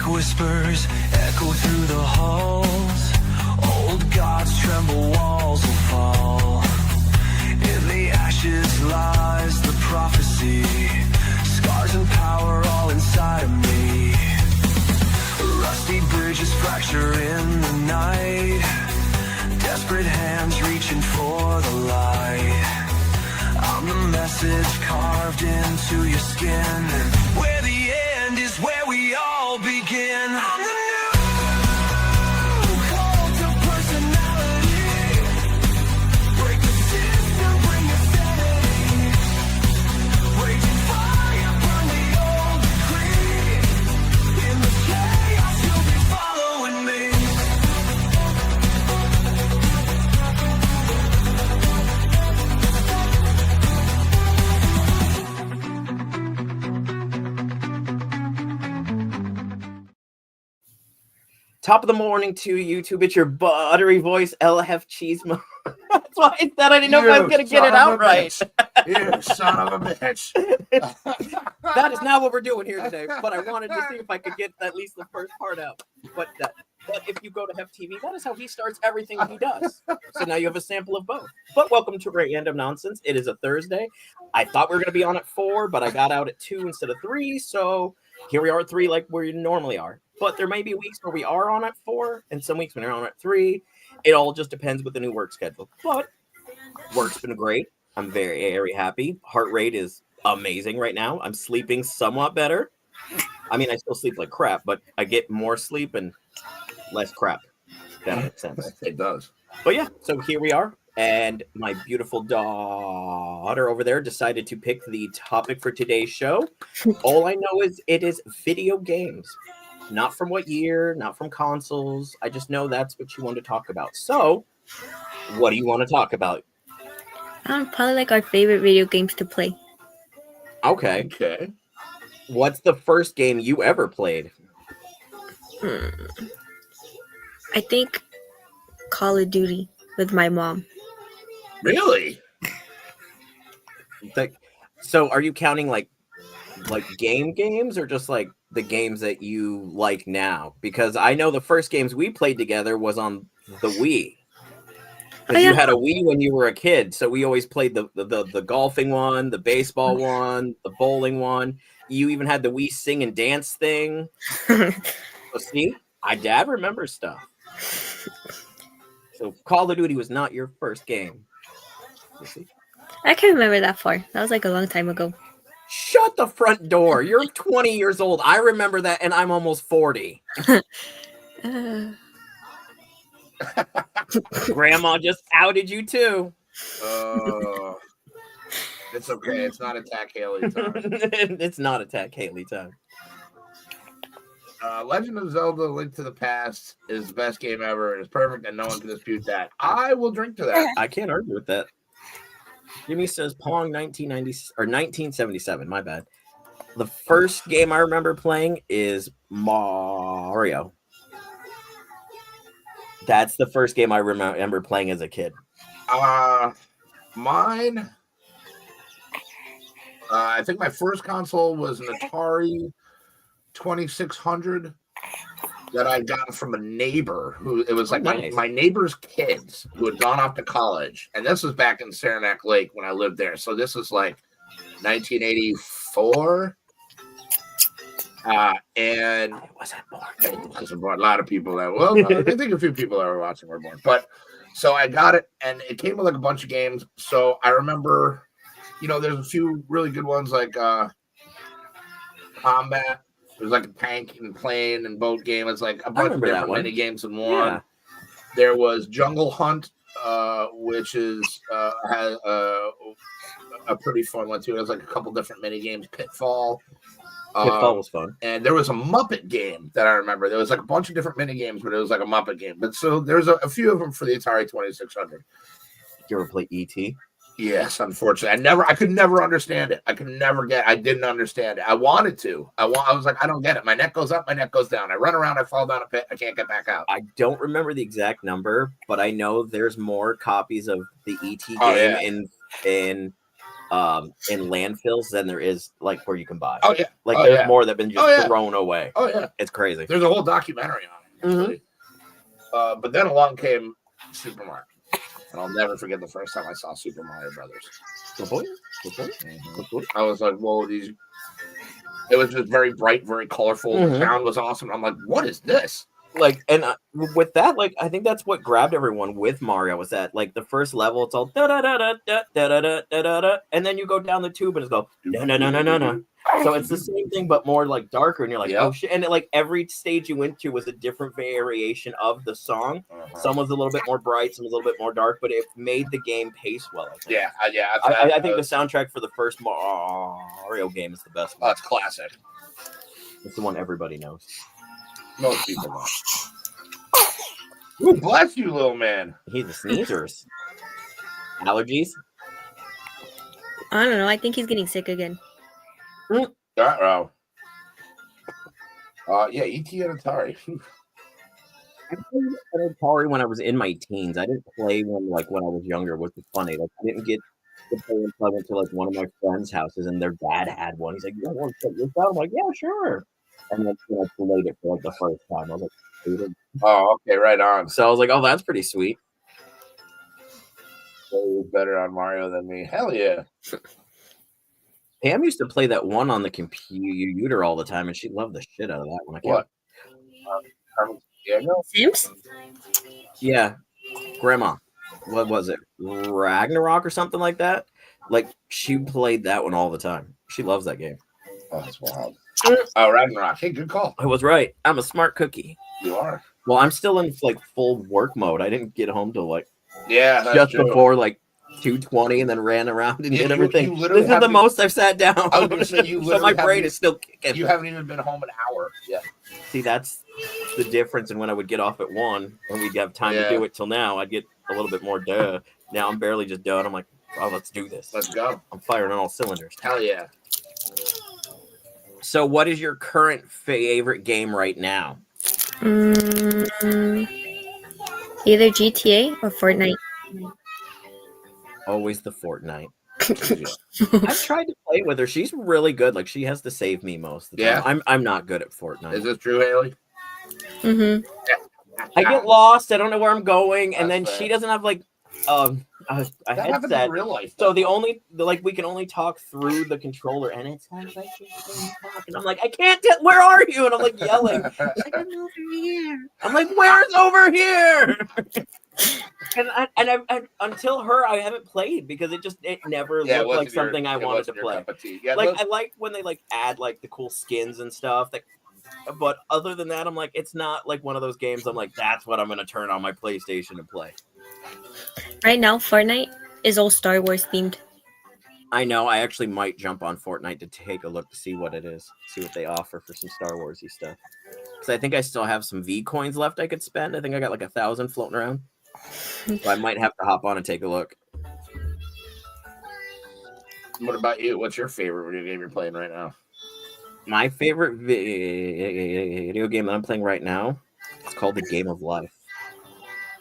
Whispers echo through the halls. Old gods tremble, walls will fall. In the ashes lies the prophecy. Scars and power all inside of me. Rusty bridges fracture in the night. Desperate hands reaching for the light. I'm the message carved into your skin. Where the end is where we all begin. I'm the new cult of personality. Break the system, bring your sanity. Raging fire, burn the old decree. In the chaos, you'll be following me. Top of the morning to YouTube. It's your buttery voice, LF Cheesemo. That's why I said I didn't know if I was going to get it out right. You son of a bitch. That is not what we're doing here today, but I wanted to see if I could get at least the first part out. But if you go to Hef TV, that is how he starts everything he does. So now you have a sample of both. But welcome to Random Nonsense. It is a Thursday. I thought we were going to be on at 4, but I got out at 2 instead of 3. So here we are at 3 like we normally are. But there may be weeks where we are on at 4 and some weeks when we're on at 3. It all just depends with the new work schedule. But work's been great. I'm very, very happy. Heart rate is amazing right now. I'm sleeping somewhat better. I mean, I still sleep like crap, but I get more sleep and less crap. That makes sense. It does. But yeah, so here we are. And my beautiful daughter over there decided to pick the topic for today's show. All I know is it is video games. Not from what year, not from consoles. I just know that's what you want to talk about. So, what do you want to talk about? Probably like our favorite video games to play. Okay. What's the first game you ever played? I think Call of Duty with my mom. Really? So are you counting like games or just like the games that you like now? Because I know the first games we played together was on the Wii. Because you had a Wii when you were a kid, so we always played the golfing one, the baseball one, the bowling one. You even had the Wii sing and dance thing. So see, my dad remembers stuff. So Call of Duty was not your first game. You see? I can remember that far. That was like a long time ago. Shut the front door. You're 20 years old. I remember that, and I'm almost 40. Grandma just outed you, too. It's okay. It's not Attack Haley time. It's not Attack Haley time. Legend of Zelda: Link to the Past is the best game ever. It's perfect, and no one can dispute that. I will drink to that. I can't argue with that. Jimmy says Pong 1990 or 1977. My bad. The first game I remember playing is Mario. That's the first game I remember playing as a kid. Mine. I think my first console was an Atari 2600 that I got from a neighbor who it was like my neighbor's kids who had gone off to college, and this was back in Saranac Lake when I lived there. So this was like 1984, and I wasn't born. A lot of people that I think a few people that were watching were born, but so I got it, and it came with like a bunch of games. So I remember, there's a few really good ones like Combat. It was like a tank and plane and boat game. It's like a bunch of different mini games in one. Yeah. There was Jungle Hunt, which has a pretty fun one too. It was like a couple different mini games. Pitfall. Pitfall was fun. And there was a Muppet game that I remember. There was like a bunch of different mini games, but it was like a Muppet game. But so there's a few of them for the Atari 2600. Did you ever play E.T.? Yes, unfortunately, I could never understand it. I didn't understand it. I wanted to. I was like, I don't get it. My neck goes up, my neck goes down. I run around, I fall down a pit, I can't get back out. I don't remember the exact number, but I know there's more copies of the E.T. game in landfills than there is like where you can buy. Oh yeah, like there's more that have been just thrown away. Oh yeah, it's crazy. There's a whole documentary on it. Actually. But then along came Super Mario. And I'll never forget the first time I saw Super Mario Brothers. I was like, whoa, it was just very bright, very colorful. The sound was awesome. I'm like, what is this? Like, and with that, like, I think that's what grabbed everyone with Mario was that, like, the first level, it's all da da da da da da da da da, and then you go down the tube and it's go no no no no no no. So it's the same thing, but more like darker, and you're like, oh shit! And like every stage you went to was a different variation of the song. Some was a little bit more bright, some was a little bit more dark, but it made the game pace well. I think. I think the soundtrack for the first Mario game is the best one. Oh, it's classic. It's the one everybody knows. Most people know. Ooh, bless you, little man. He's the sneezers. Allergies? I don't know. I think he's getting sick again. Yeah, E.T. and Atari. I played Atari when I was in my teens. I didn't play when I was younger, which is funny. Like I didn't get to play until I went to like one of my friends' houses, and their dad had one. He's like, "You want to check this out?" I'm like, "Yeah, sure." And then I played it for like the first time. I was like, "Oh, okay, right on." So I was like, "Oh, that's pretty sweet." So he was better on Mario than me. Hell yeah. Pam used to play that one on the computer all the time, and she loved the shit out of that one. What? Sims? Yeah, Grandma. What was it? Ragnarok or something like that? Like she played that one all the time. She loves that game. Oh, that's wild. Oh, Ragnarok. Hey, good call. I was right. I'm a smart cookie. You are. Well, I'm still in like full work mode. I didn't get home till like that's true. Before like 2:20, and then ran around and did everything. This is the most I've sat down. I was gonna say so my brain is still kicking. You haven't even been home an hour yet. See, that's the difference in when I would get off at 1 and we'd have time to do it till now. I'd get a little bit more duh. Now I'm barely just done. I'm like, oh, let's do this. Let's go. I'm firing on all cylinders. Hell yeah. So what is your current favorite game right now? Either GTA or Fortnite. Always the Fortnite. I've tried to play with her. She's really good. Like she has to save me most of the time. I'm not good at Fortnite. Is this true, Haley? Mm-hmm. I get lost. I don't know where I'm going, and then she doesn't have like a headset. In real life, so we can only talk through the controller, and it sounds like she's talking. I'm like, I can't. Where are you? And I'm like yelling. Like, I'm over here. I'm like, where's over here? And I until her, I haven't played because it never looked like something I wanted to play. Yeah, like I like when they like add like the cool skins and stuff. But other than that, I'm like, it's not like one of those games. I'm like, that's what I'm gonna turn on my PlayStation and play. Right now, Fortnite is all Star Wars themed. I know. I actually might jump on Fortnite to take a look to see what it is, see what they offer for some Star Warsy stuff. Because I think I still have some V coins left I could spend. I think I got like 1,000 floating around. So I might have to hop on and take a look. What about you? What's your favorite video game you're playing right now? My favorite video game that I'm playing right now is called The Game of Life.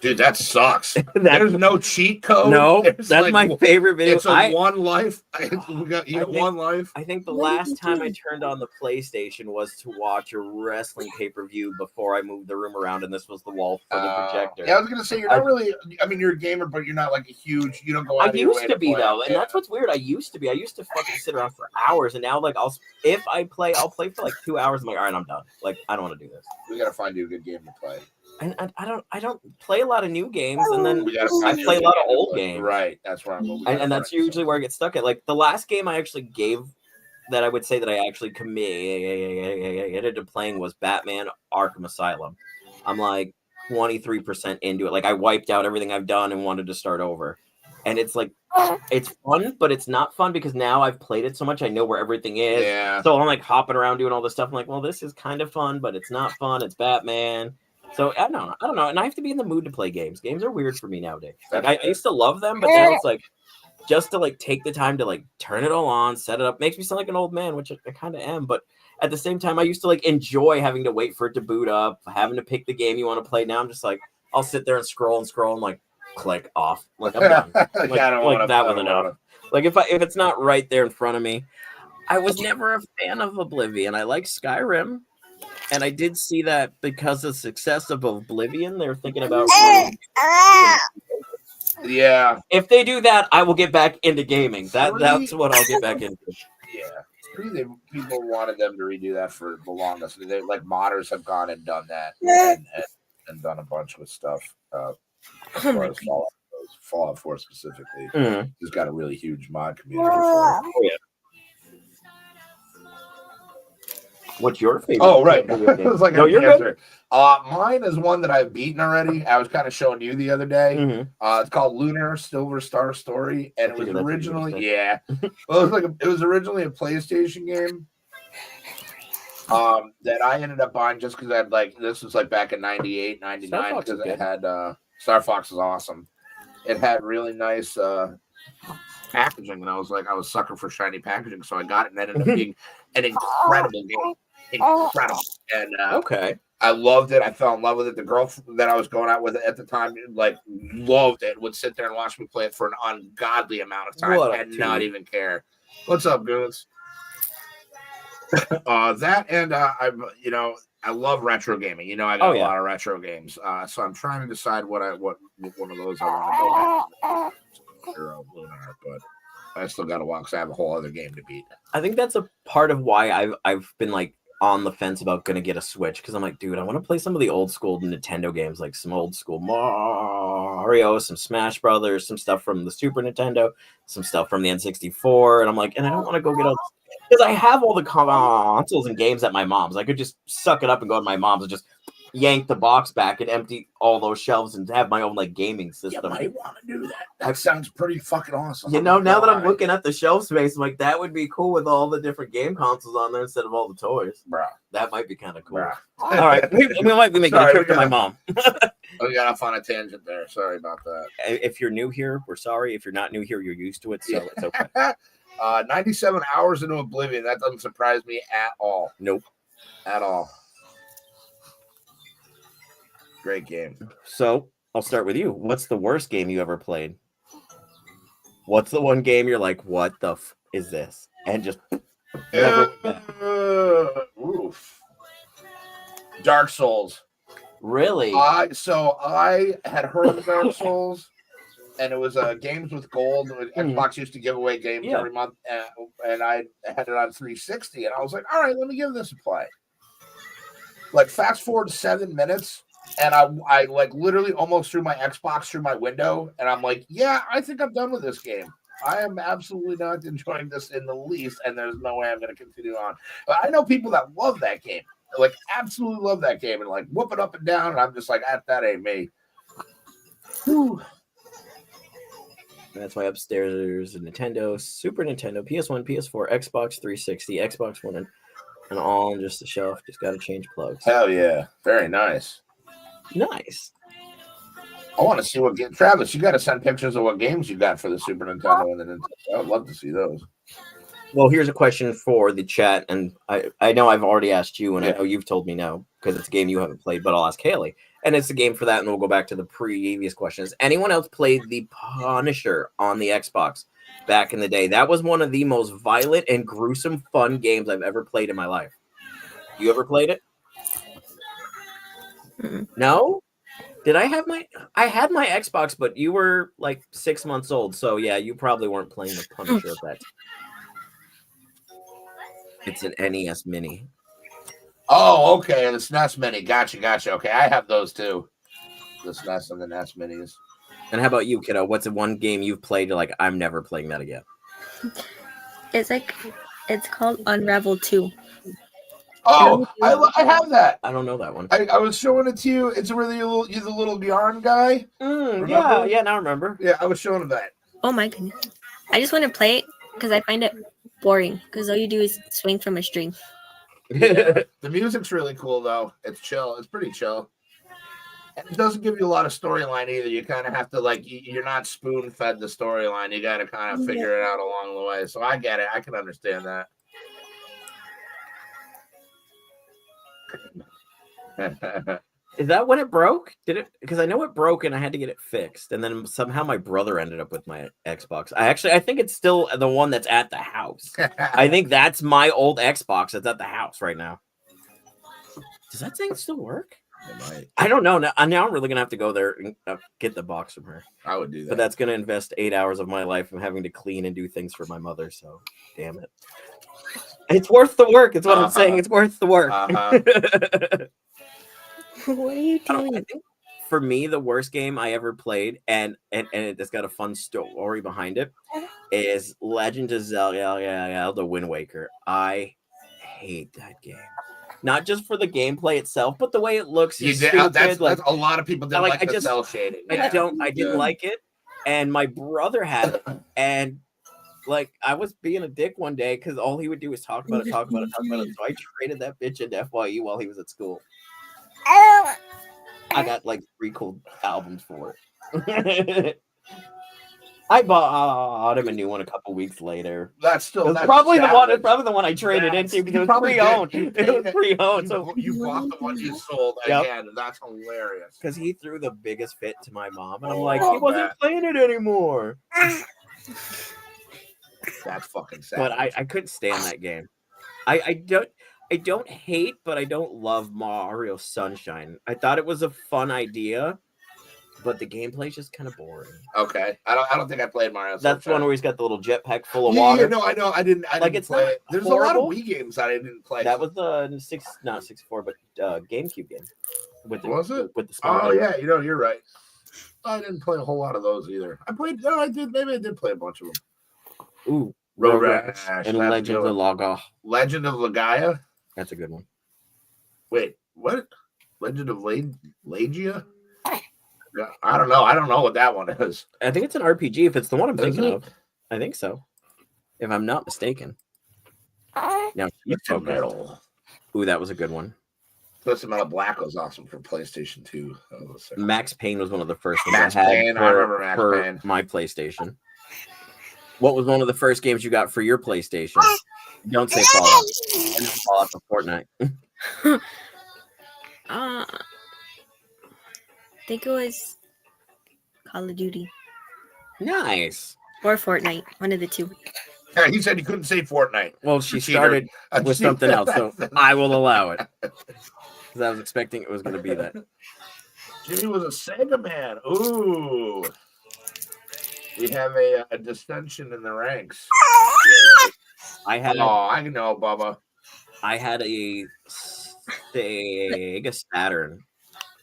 Dude, that sucks. There's no cheat code. No, that's like, my favorite video. It's one life. You have one life. I think the last time I turned on the PlayStation was to watch a wrestling pay-per-view before I moved the room around, and this was the wall for the projector. Yeah, I was gonna say you're not really. I mean, you're a gamer, but you're not like a huge. You don't go out. I used to be though, and that's what's weird. I used to fucking sit around for hours, and now like if I play, I'll play for like 2 hours. I'm like, all right, I'm done. Like I don't want to do this. We gotta find you a good game to play. And I don't play a lot of new games, and then I play a lot of old games. Right, that's where I'm. And that's usually where I get stuck at. Like the last game I actually gave that I would say that I actually committed to playing was Batman Arkham Asylum. I'm like 23% into it. Like I wiped out everything I've done and wanted to start over. and it's like it's fun, but it's not fun because now I've played it so much, I know where everything is. Yeah. So I'm like hopping around doing all this stuff. I'm like, well, this is kind of fun, but it's not fun. It's Batman. So I don't know. And I have to be in the mood to play games. Games are weird for me nowadays. Like I used to love them, but now it's like just to like take the time to like turn it all on, set it up, makes me sound like an old man, which I kind of am. But at the same time, I used to like enjoy having to wait for it to boot up, having to pick the game you want to play. Now I'm just like, I'll sit there and scroll and like click off. Like I'm done. Like, I don't wanna- that I was don't enough. wanna. Like if it's not right there in front of me. I was never a fan of Oblivion. I like Skyrim. And I did see that because of the success of Oblivion, they're thinking about Yeah. if they do that, I will get back into gaming. That's what I'll get back into. Yeah. People wanted them to redo that for the longest. They, like modders have gone and done that and done a bunch with stuff. As far as Fallout 4 specifically, has got a really huge mod community for it. Oh, yeah. What's your favorite? Oh, right. It was like no, you're answer. Good. Mine is one that I've beaten already. I was kind of showing you the other day. It's called Lunar Silver Star Story, and it was originally well, it was originally a PlayStation game. That I ended up buying just because I had this was back in 98, 99 because it had Star Fox is awesome. It had really nice packaging, and I was sucker for shiny packaging, so I got it, and it ended up being an incredible game. Incredible. And I loved it. I fell in love with it. The girl that I was going out with at the time loved it, would sit there and watch me play it for an ungodly amount of time and not even care. What's up, Goons? That and I love retro gaming. I got a lot of retro games. So I'm trying to decide what one of those I want to go at. Lunar, but I still got to walk. So I have a whole other game to beat. I think that's a part of why I've been on the fence about gonna get a Switch, because I'm like, dude, I want to play some of the old school Nintendo games, like some old school Mario, some Smash Brothers, some stuff from the Super Nintendo, some stuff from the N64, and I'm like, and I don't want to go get all because I have all the consoles and games at my mom's. I could just suck it up and go to my mom's and just yank the box back and empty all those shelves and have my own gaming system. You might want to do that. That sounds pretty fucking awesome. Now that I'm looking at the shelf space, I'm like, that would be cool with all the different game consoles on there instead of all the toys. Bro. That might be kind of cool. Bro. All right. We might be making a trip to my mom. We got off on a tangent there. Sorry about that. If you're new here, we're sorry. If you're not new here, you're used to it, so it's okay. 97 hours into Oblivion. That doesn't surprise me at all. Nope. At all. Great game. So I'll start with you. What's the worst game you ever played? What's the one game you're like, what the is this? And just never oof. Dark Souls. Really? So I had heard of Dark Souls, and it was games with gold. Xbox used to give away games every month, and I had it on 360, and I was like, all right, let me give this a play. Fast forward 7 minutes. And I literally almost threw my Xbox through my window, and I'm like, yeah, I think I'm done with this game. I am absolutely not enjoying this in the least, and there's no way I'm going to continue on. But I know people that love that game, absolutely love that game, and whoop it up and down, and I'm just like, that ain't me. Whew. That's why upstairs there's a Nintendo, Super Nintendo, PS1, PS4, Xbox 360, Xbox One, and all on just the shelf. Just got to change plugs. Hell yeah. Very nice. Nice. I want to see what game. Travis, you got to send pictures of what games you got for the Super Nintendo and the Nintendo. I'd love to see those. Well, here's a question for the chat, and I know I've already asked you, and I know you've told me no because it's a game you haven't played, but I'll ask Haley, and it's a game for that, and we'll go back to the previous questions. Anyone else played The Punisher on the Xbox back in the day? That was one of the most violent and gruesome fun games I've ever played in my life. You ever played it? No? Did I have I had my Xbox, but you were 6 months old, so yeah, you probably weren't playing The Punisher at that time. It's an NES Mini. Oh, okay, the SNES Mini. Gotcha. Okay, I have those too. The SNES and the NES Minis. And how about you, kiddo? What's the one game you've played you're like, I'm never playing that again? It's called Unravel 2. Oh, I have that. I don't know that one. I was showing it to you. It's where you're the little yarn guy. Yeah, now I remember. Yeah, I was showing him that. Oh my goodness. I just want to play it because I find it boring. Because all you do is swing from a string. Yeah. The music's really cool though. It's chill. It's pretty chill. And it doesn't give you a lot of storyline either. You kind of have to you're not spoon fed the storyline. You got to kind of figure it out along the way. So I get it. I can understand that. Is that when it broke? Did it? Because I know it broke and I had to get it fixed. And then somehow my brother ended up with my Xbox. I think it's still the one that's at the house. I think that's my old Xbox that's at the house right now. Does that thing still work? It might. I don't know. Now I'm really going to have to go there and get the box from her. I would do that. But that's going to invest 8 hours of my life in having to clean and do things for my mother. So, damn it. It's worth the work. It's what I'm saying. It's worth the work. What are you doing? I think for me, the worst game I ever played, and it's got a fun story behind it, is Legend of Zelda: The Wind Waker. I hate that game. Not just for the gameplay itself, but the way it looks. That's a lot of people didn't like the cell shading. I didn't like it, and my brother had it, and like I was being a dick one day because all he would do was talk about it. So I traded that bitch into FYE while he was at school. I got like 3 cool albums for it. I bought him a new one a couple weeks later. That's probably the one. It's probably the one I traded into because it was pre-owned. It was pre-owned. So you bought the one you sold again. That's hilarious. Because he threw the biggest fit to my mom, and I'm like, he wasn't playing it anymore. That's fucking sad. But I couldn't stand that game. I don't hate, but I don't love Mario Sunshine. I thought it was a fun idea, but the gameplay's just kind of boring. Okay, I don't think I played Mario Sunshine. That's the one where he's got the little jetpack full of water. Yeah, no, I know. I didn't play it. There's a lot of Wii games that I didn't play. That was the not 64, but GameCube game. Was it? With the smart. Oh yeah, you're right. I didn't play a whole lot of those either. I did. Maybe I did play a bunch of them. Ooh, Road Rash and Legend of Laga. Legend of Legaia. That's a good one. Wait, what? Legend of Legia? I don't know. I don't know what that one is. I think it's an RPG. If it's the one I'm thinking of, I think so. If I'm not mistaken. Now, Metal. Ooh, that was a good one. Twisted Metal Black was awesome for PlayStation 2. Max Payne was one of the first ones Max I had Payne. I remember Max Payne. My PlayStation. What was one of the first games you got for your PlayStation? Don't say Fallout. And Fallout for Fortnite. I think it was Call of Duty. Nice. Or Fortnite. One of the two. Yeah, he said he couldn't say Fortnite. Well, she started with something else, so I will allow it. Because I was expecting it was going to be that. Jimmy was a Sega man. Ooh. We have a dissension in the ranks. I had I know, Bubba. I had a Sega Saturn,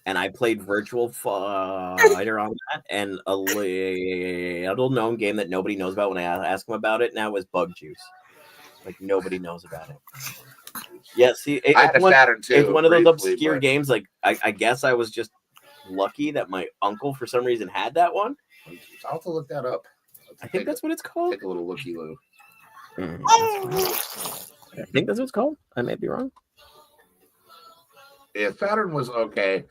and I played Virtual Fighter on that, and a little known game that nobody knows about when I ask them about it now is Bug Juice. Like, nobody knows about it. Yeah, see, I had a Saturn too. It's one of those obscure games. Like, I guess I was just lucky that my uncle, for some reason, had that one. I'll have to look that up. I think that's what it's called. Take a little looky-loo. I think that's what it's called. I may be wrong. Yeah, Saturn was okay.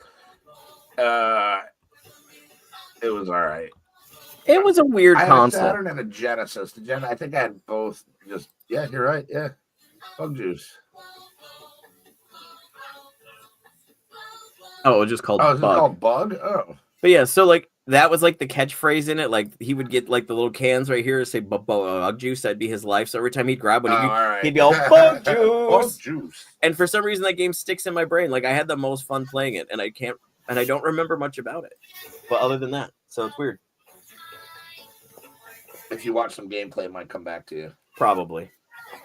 It was all right. It was a weird concept. I had a Saturn and a Genesis. I think I had both. You're right. Yeah, Bug Juice. Oh, it was just called Bug. Is it called Bug? Oh. But yeah, so like that was like the catchphrase in it. Like he would get like the little cans right here say Bug Juice. That'd be his life. So every time he'd grab one, he'd be all Bug Juice. Bug Juice. And for some reason, that game sticks in my brain. Like I had the most fun playing it, and I don't remember much about it. But other than that, so it's weird. If you watch some gameplay, it might come back to you. Probably.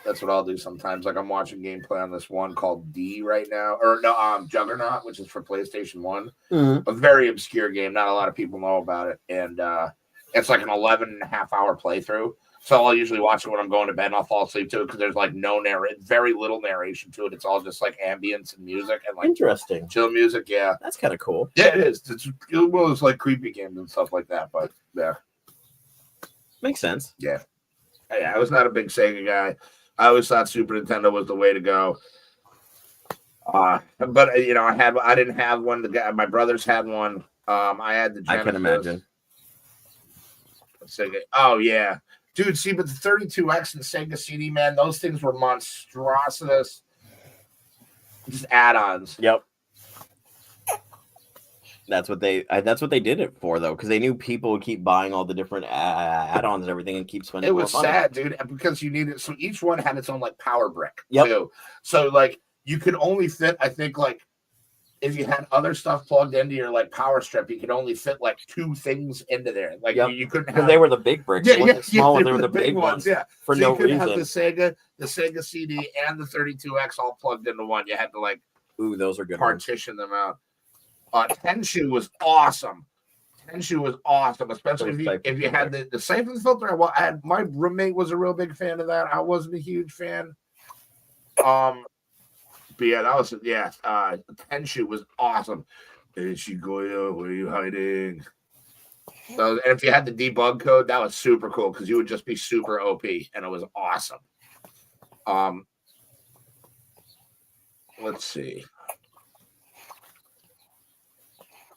That's what I'll do sometimes. Like I'm watching gameplay on this one called D right now, or no, Juggernaut, which is for PlayStation 1. Mm-hmm. A very obscure game. Not a lot of people know about it, and it's like an 11.5-hour playthrough. So I'll usually watch it when I'm going to bed, and I'll fall asleep to it because there's like very little narration to it. It's all just like ambience and music and like interesting chill music. Yeah, that's kind of cool. Yeah, it is. It's one of those like creepy games and stuff like that. But yeah. Makes sense. Yeah. I was not a big Sega guy. I always thought Super Nintendo was the way to go. But I didn't have one. My brothers had one. I had the Genesis. I can imagine. Sega. Oh yeah, dude. See, but the 32X and Sega CD, man, those things were monstrous. Just add-ons. Yep. That's what they did it for, though, because they knew people would keep buying all the different add-ons and everything and keep spending. It was more money. sad, dude, because you needed. So each one had its own like power brick Yep. too. So like you could only fit, I think, like if you had other stuff plugged into your like power strip, you could only fit like 2 things into there. Like you couldn't have. Because they were the big bricks. Yeah, They weren't the small ones. They were the big ones. Yeah, for so no you couldn't reason. have the Sega CD and the 32X all plugged into one. You had to like those are good. Partition them out. Tenshu was awesome. Especially if you had the siphon filter. Well, my roommate was a real big fan of that. I wasn't a huge fan. But yeah, Tenshu was awesome. Ishigoya, where are you hiding? So, and if you had the debug code, that was super cool because you would just be super OP, and it was awesome. Let's see.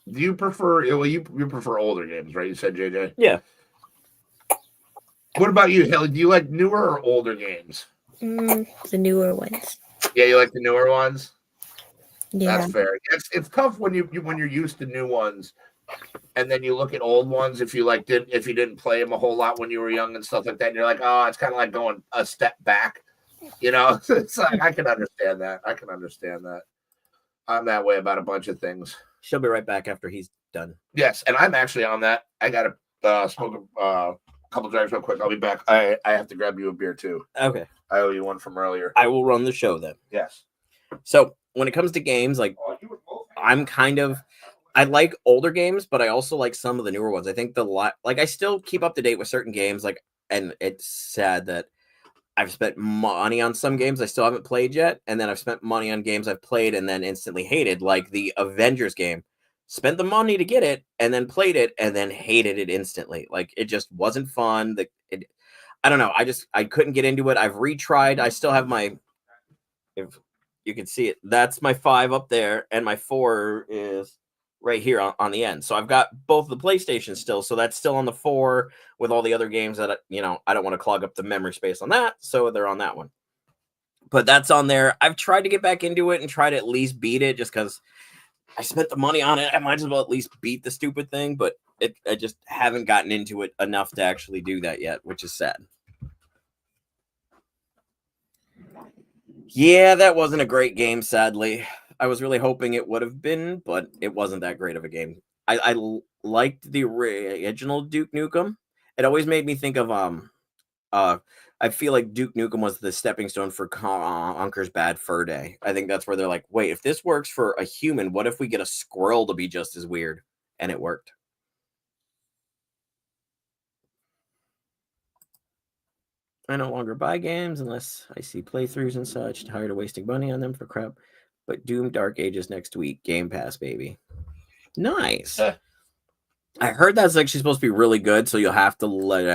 Do you prefer? Well, you prefer older games, right? You said, JJ. Yeah. What about you, Haley? Do you like newer or older games? The newer ones. Yeah, you like the newer ones. Yeah. That's fair. It's tough when when you're used to new ones, and then you look at old ones. If you didn't play them a whole lot when you were young and stuff like that, and you're like, oh, it's kind of like going a step back. It's like I can understand that. I'm that way about a bunch of things. She'll be right back after he's done. Yes, and I'm actually on that. I got to smoke a couple drags real quick. I'll be back. I have to grab you a beer too. Okay. I owe you one from earlier. I will run the show then. Yes. So when it comes to games, like I like older games, but I also like some of the newer ones. I think I still keep up to date with certain games, and it's sad that I've spent money on some games I still haven't played yet, and then I've spent money on games I've played and then instantly hated, like the Avengers game. Spent the money to get it, and then played it, and then hated it instantly. Like, it just wasn't fun. I don't know. I couldn't get into it. I've retried. I still have if you can see it, that's my 5 up there, and my 4 is right here on the end. So I've got both the PlayStation still, so that's still on the 4 with all the other games that I don't want to clog up the memory space on that, so they're on that one. But that's on there. I've tried to get back into it and try to at least beat it, just because I spent the money on it. I might as well at least beat the stupid thing, but I just haven't gotten into it enough to actually do that yet, which is sad. Yeah, that wasn't a great game, sadly. I was really hoping it would have been, but it wasn't that great of a game. I liked the original Duke Nukem. It always made me think of I feel like Duke Nukem was the stepping stone for Conker's Bad Fur Day. I think that's where they're like, wait, if this works for a human, what if we get a squirrel to be just as weird? And it worked. I no longer buy games unless I see playthroughs and such. Tired of wasting money on them for crap. But Doom Dark Ages next week. Game Pass, baby. Nice. I heard that's actually supposed to be really good, so you'll have to let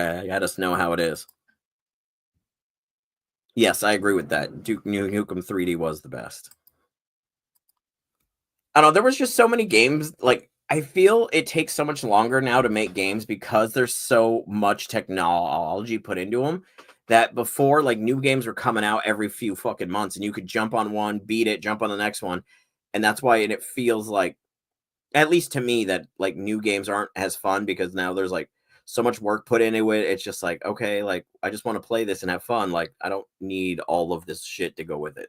us know how it is. Yes, I agree with that. Duke Nukem 3D was the best. I don't know, there was just so many games. Like, I feel it takes so much longer now to make games because there's so much technology put into them. That before, like, new games were coming out every few fucking months, and you could jump on one, beat it, jump on the next one. And that's why it feels like, at least to me, that, like, new games aren't as fun because now there's, like, so much work put into it. It's just like, okay, like, I just want to play this and have fun. Like, I don't need all of this shit to go with it.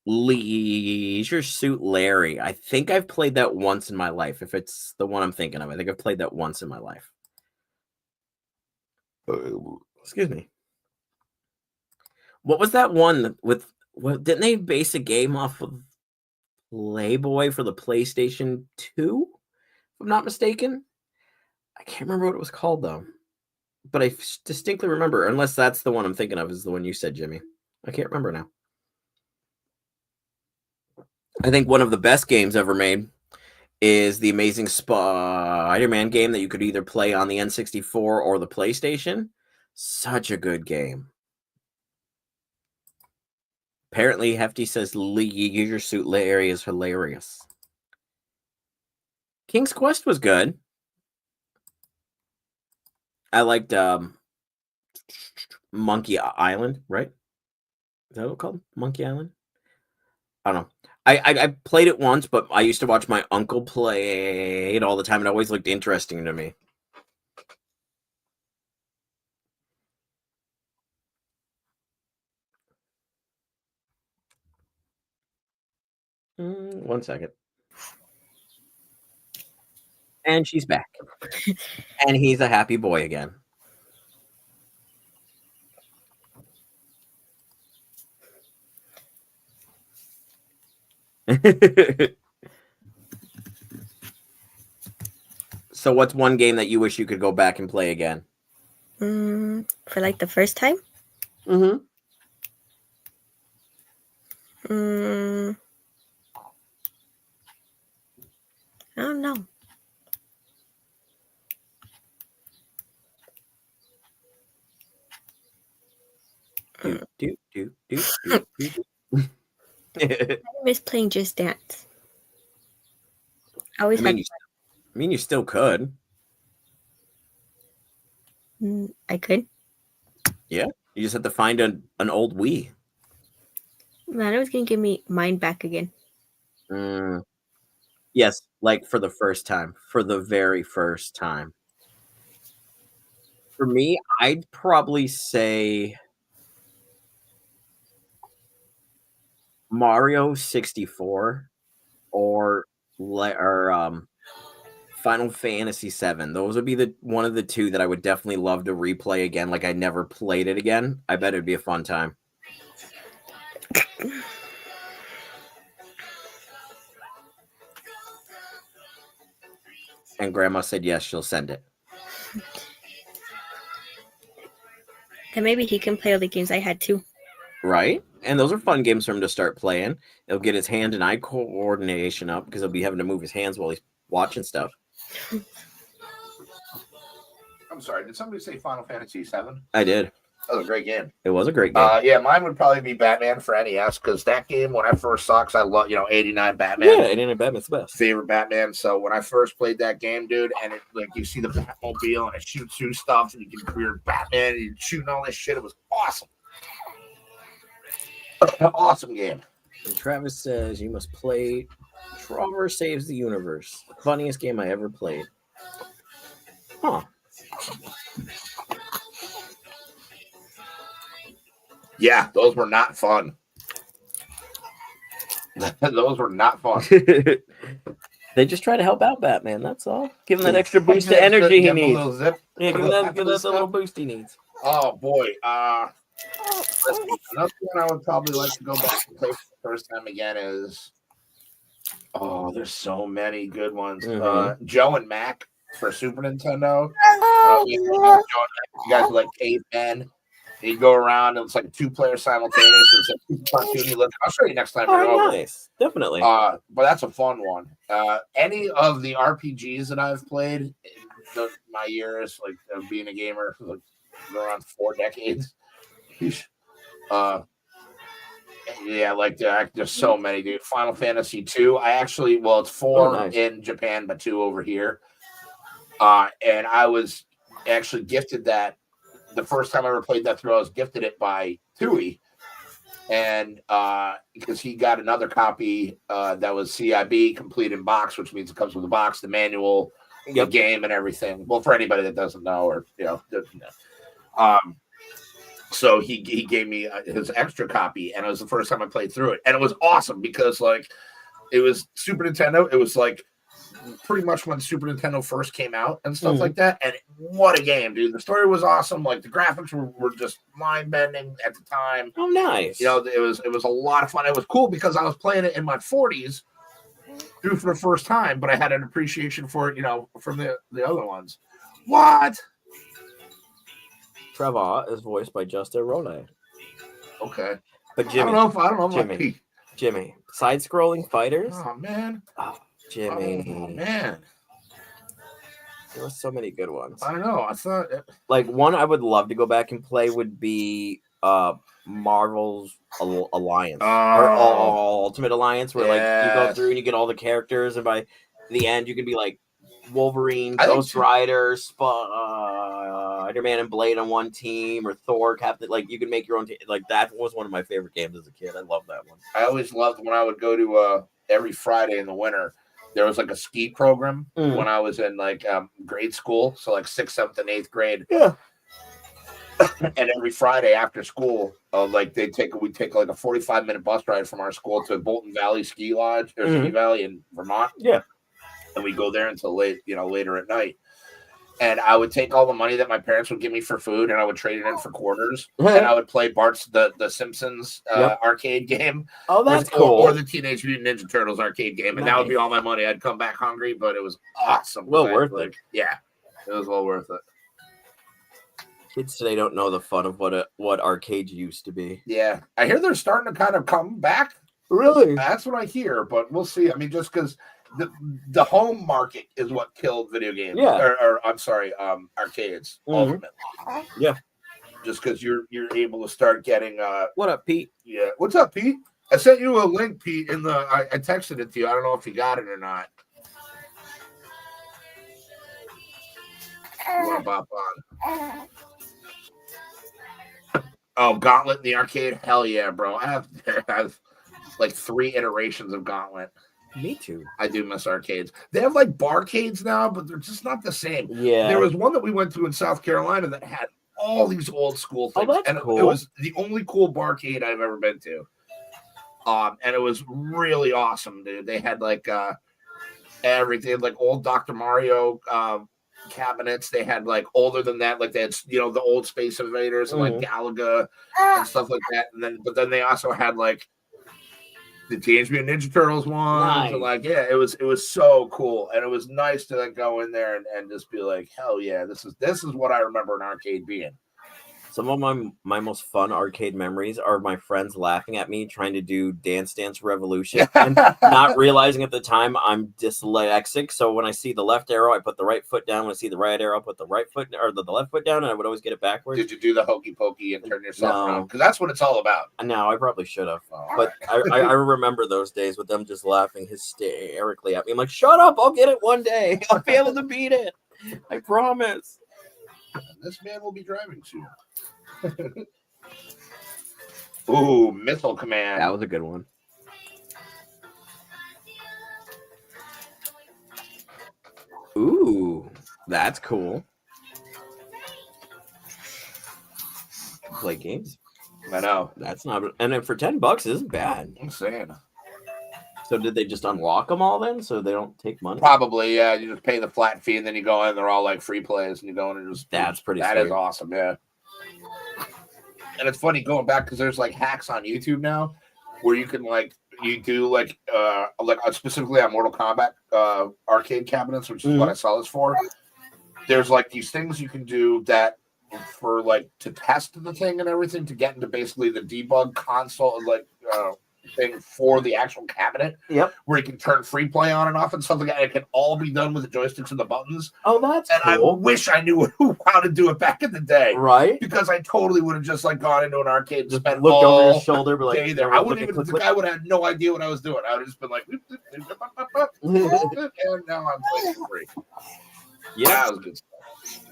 Leisure Suit Larry. I think I've played that once in my life. If it's the one I'm thinking of, I think I've played that once in my life. Excuse me. What was that one with? What didn't they base a game off of Playboy for the PlayStation 2? If I'm not mistaken. I can't remember what it was called though. But I distinctly remember, unless that's the one I'm thinking of, is the one you said, Jimmy. I can't remember now. I think one of the best games ever made is the Amazing Spider-Man game that you could either play on the N64 or the PlayStation. Such a good game. Apparently, Hefty says Leisure Suit Larry is hilarious. King's Quest was good. I liked Monkey Island, right? Is that what it's called? Monkey Island? I don't know. I played it once, but I used to watch my uncle play it all the time. It always looked interesting to me. One second. And she's back. And he's a happy boy again. So what's one game that you wish you could go back and play again? For like the first time? Mm-hmm. I don't know. I miss playing Just Dance. I always I mean, you still could. I could. Yeah. You just have to find an old Wii. Man, it was gonna give me mine back again. Yes, like for the first time. For the very first time. For me, I'd probably say Mario 64 or Final Fantasy 7. Those would be the one of the two that I would definitely love to replay again. Like I never played it again. I bet it'd be a fun time. And Grandma said yes, she'll send it. Then maybe he can play all the games I had too. Right? And those are fun games for him to start playing. It'll get his hand and eye coordination up because he'll be having to move his hands while he's watching stuff. I'm sorry, did somebody say Final Fantasy VII? I did. That was a great game. It was a great game. Yeah, mine would probably be Batman for NES because that game, when I first saw, because I love, 89 Batman. Yeah, 89 Batman's the best. Favorite Batman. So when I first played that game, dude, and it like you see the Batmobile and it shoots through stuff and you can you're Batman and you're shooting all this shit, it was awesome. Awesome game. And Travis says you must play Trover Saves the Universe. Funniest game I ever played. Huh. Yeah, those were not fun. Those were not fun. They just try to help out Batman, that's all. Give him that extra boost of energy he needs. Yeah, give him that little boost he needs. Oh boy. Another one I would probably like to go back and play for the first time again is there's so many good ones. Joe and Mac for Super Nintendo. You guys are like cavemen. You go around and it's like a 2-player simultaneous. It's like cartoony look. I'll show you next time. Nice, definitely. But that's a fun one. Any of the RPGs that I've played in my years, like of being a gamer, like around 4 decades. Yeah, like there's so many, dude. Final Fantasy 2. It's 4 in Japan, but 2 over here. And I was actually gifted that. The first time I ever played that through, I was gifted it by Tui, and because he got another copy that was CIB complete in box, which means it comes with a box, the manual, the game, and everything. Well, for anybody that doesn't know, or so he gave me his extra copy, and it was the first time I played through it, and it was awesome because like it was Super Nintendo. It was like pretty much when Super Nintendo first came out and stuff like that. And what a game, dude. The story was awesome. Like the graphics were just mind-bending at the time. Oh, nice. It was a lot of fun. It was cool because I was playing it in my 40s through for the first time, but I had an appreciation for it, from the other ones. What? Trevor is voiced by Justin Roiland. Okay. But Jimmy. I don't know if Jimmy. Side-scrolling fighters. Oh, man. Jimmy. Oh, man. There were so many good ones. I know. I thought. Like one I would love to go back and play would be Marvel's Alliance or Ultimate Alliance, where like you go through and you get all the characters, and by the end you can be like Wolverine, Ghost Rider, Spider-Man, and Blade on one team, or Thor, Captain. Like you can make your own team. Like that was one of my favorite games as a kid. I love that one. I always loved when I would go to every Friday in the winter. There was like a ski program when I was in like grade school, so like 6th, 7th, and 8th grade. Yeah. And every Friday after school, like we'd take like a 45-minute bus ride from our school to Bolton Valley Ski Lodge or Ski Valley in Vermont. Yeah. And we go there until later at night. And I would take all the money that my parents would give me for food, and I would trade it in for quarters. And I would play Bart's the Simpsons arcade game. Oh, that's cool. Or the Teenage Mutant Ninja Turtles arcade game, and that would be all my money. I'd come back hungry, but it was awesome. Well worth it. Yeah, it was well worth it. Kids today don't know the fun of what arcades used to be. Yeah, I hear they're starting to kind of come back. Really? That's what I hear, but we'll see. I mean, just because the home market is what killed video games. Yeah. Or I'm sorry, arcades ultimately. Yeah. Just because you're able to start getting What up, Pete? Yeah. What's up, Pete? I sent you a link, Pete, in the I texted it to you. I don't know if you got it or not. You want to bop on? Oh, Gauntlet in the arcade? Hell yeah, bro. I have like 3 iterations of Gauntlet. Me too. I do miss arcades. They have like barcades now, but they're just not the same. Yeah. There was one that we went to in South Carolina that had all these old school things. Oh, that's and cool. It was the only cool barcade I've ever been to. And it was really awesome, dude. They had like everything, like old Dr. Mario cabinets. They had like older than that, like they had the old Space Invaders and like Galaga and stuff like that. But then they also had like the Teenage Mutant Ninja Turtles one. Nice. And like, yeah, it was so cool, and it was nice to like go in there and just be like, hell yeah, this is what I remember an arcade being. Some of my most fun arcade memories are my friends laughing at me trying to do Dance Dance Revolution and not realizing at the time I'm dyslexic. So when I see the left arrow, I put the right foot down. When I see the right arrow, I put the right foot or the left foot down, and I would always get it backwards. Did you do the hokey pokey and turn yourself around? Because that's what it's all about. No, I probably should have. But I remember those days with them just laughing hysterically at me. I'm like, shut up, I'll get it one day. I'll be able to beat it. I promise. This man will be driving soon. Ooh, Missile Command. That was a good one. Ooh, that's cool. Play games. I know. That's not, and then for $10 isn't bad. I'm saying. So did they just unlock them all then, so they don't take money? Probably, yeah. You just pay the flat fee, and then you go in. They're all like free plays, and you go in and just. That's pretty. That is awesome, yeah. And it's funny going back because there's like hacks on YouTube now, where you can specifically on Mortal Kombat arcade cabinets, which is what I saw this for. There's like these things you can do that for like to test the thing and everything to get into basically the debug console thing for the actual cabinet. Yep. Where you can turn free play on and off and stuff like that. It can all be done with the joysticks and the buttons. Oh, that's cool. I wish I knew how to do it back in the day. Right. Because I totally would have just like gone into an arcade and just spent looked all over your shoulder, but like there. I wouldn't even. The guy would have had no idea what I was doing. I would have just been like, and now I'm playing for free. Yeah, that was good stuff.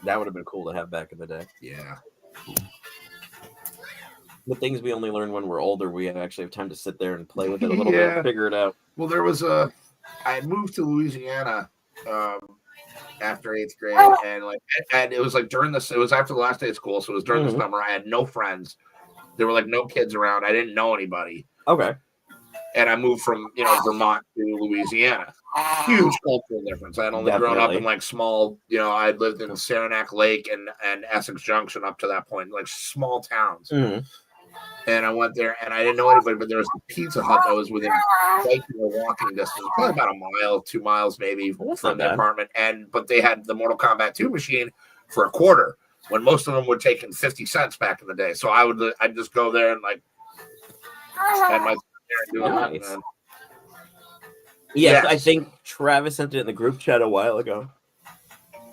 That would have been cool to have back in the day. Yeah. The things we only learn when we're older, we actually have time to sit there and play with it a little bit and figure it out. Well, there was I had moved to Louisiana after 8th grade, and it was like it was after the last day of school, so it was during the summer. I had no friends. There were like no kids around. I didn't know anybody. Okay. And I moved from Vermont to Louisiana. Huge cultural difference. I had only grown up in like small, I'd lived in Saranac Lake and Essex Junction up to that point, like small towns. Mm-hmm. And I went there, and I didn't know anybody, but there was a Pizza Hut that was within biking or walking distance, probably about a mile, 2 miles maybe from the apartment. But they had the Mortal Kombat 2 machine for a quarter, when most of them were taking 50 cents back in the day. So I'd just go there and like spend my time there and do it. Yes, Yes. I think Travis sent it in the group chat a while ago.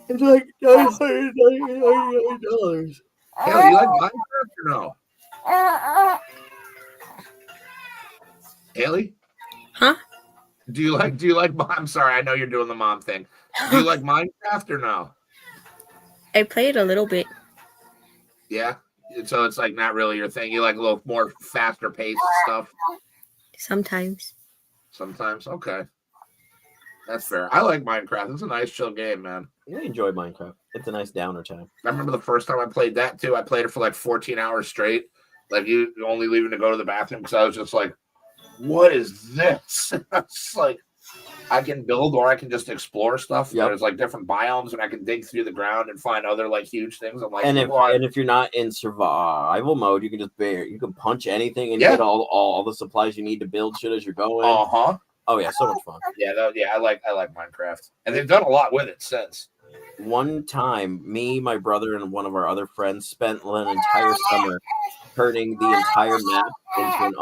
It's like $999. Haley, you like Minecraft or no? Haley, Huh? do you like? I'm sorry, I know you're doing the mom thing. Do you like Minecraft or no? I played a little bit. Yeah. So it's like not really your thing. You like a little more faster paced stuff Sometimes. sometimes. Okay, that's fair. I like Minecraft. It's a nice chill game, man. I enjoy Minecraft. It's a nice downer time. I remember the first time I played that too. I played it for like 14 hours straight. Like you only leaving to go to the bathroom because I was just like, "What is this?" It's like I can build or I can just explore stuff. Yep. There's like different biomes and I can dig through the ground and find other like huge things. I'm like, And if what? you're not in survival mode, you can just you can punch anything and Yeah. get all the supplies you need to build shit as you're going. Uh-huh. Oh yeah, so much fun. Yeah, I like Minecraft. And they've done a lot with it since. One time, me, my brother, and one of our other friends spent an entire summer turning the entire map into an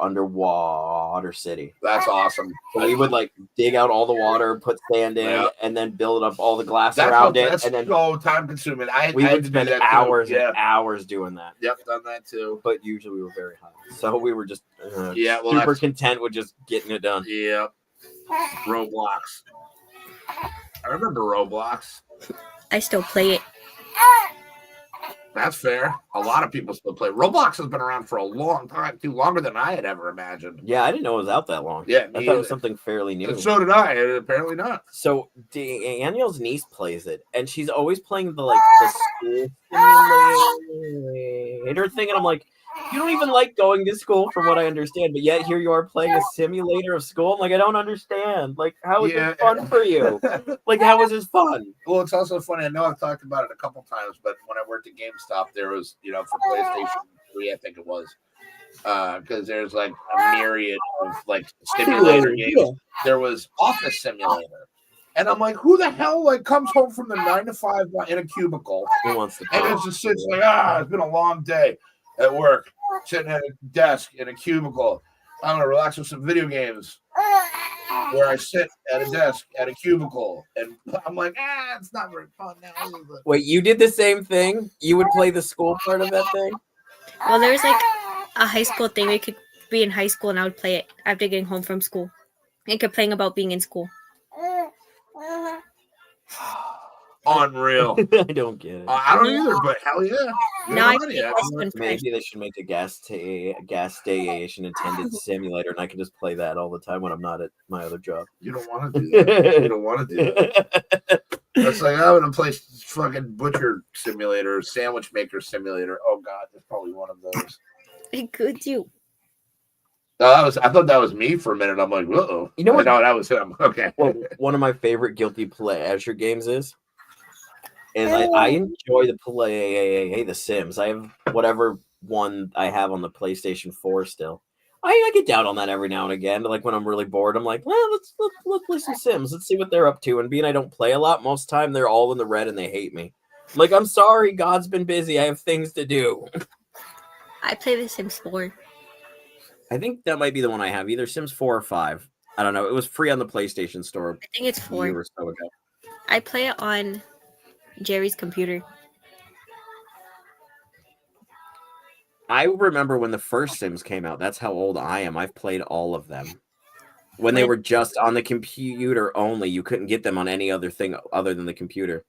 underwater city. That's awesome. So we would like dig out all the water, put sand in, Yeah. and then build up all the glass around it, That's and then so time consuming. we I would had to do spend that hours too. Yeah. and hours doing that. Yep, done that too. But usually we were very high, so we were just Well, super content with just getting it done. Yeah. Roblox. I remember Roblox. I still play it. That's fair. A lot of people still play. Roblox has been around for a long time, too, longer than I had ever imagined. Yeah, I didn't know it was out that long. Yeah, I thought it was something fairly new. And so did I. And apparently not. So Danielle's niece plays it, and she's always playing the school simulator thing, and I'm like, you don't even like going to school, from what I understand, but yet here you are playing a simulator of school. I'm like, I don't understand. Like, how is this fun for you? Like, how is this fun? Well, it's also funny. I know I've talked about it a couple times, but when I worked at GameStop, there was, for PlayStation 3, I think it was, because there's like a myriad of like simulator games. Yeah. There was Office Simulator. And I'm like, who the hell like comes home from the 9 to 5 in a cubicle? Who wants to and it's just sits like, it's been a long day at work, sitting at a desk in a cubicle. I'm gonna relax with some video games. Where I sit at a desk at a cubicle, and I'm like, it's not very fun now. Wait, you did the same thing? You would play the school part of that thing? Well, there's like a high school thing. We could be in high school and I would play it after getting home from school. And complain about being in school. Unreal. I don't get it. I don't either, but hell yeah. Maybe they should make a gas station attendant simulator, and I can just play that all the time when I'm not at my other job. You don't want to do that. You don't want to do that. That's like, I'm going to play fucking butcher simulator, sandwich maker simulator. Oh, God, there's probably one of those. It could you. I thought that was me for a minute. I'm like, uh-oh. You know what? No, that was him. Okay. Well, one of my favorite guilty pleasure games is I enjoy to play The Sims. I have whatever one I have on the PlayStation 4 still. I get down on that every now and again. Like when I'm really bored, I'm like, well, let's play some Sims. Let's see what they're up to. And being I don't play a lot, most of the time they're all in the red and they hate me. I'm like, I'm sorry, God's been busy. I have things to do. I play The Sims 4. I think that might be the one I have, either Sims 4 or 5. I don't know. It was free on the PlayStation Store. I think it's 4. A year or so ago. I play it on Jerry's computer. I remember when the first Sims came out. That's how old I am. I've played all of them. When they were just on the computer only, you couldn't get them on any other thing other than the computer.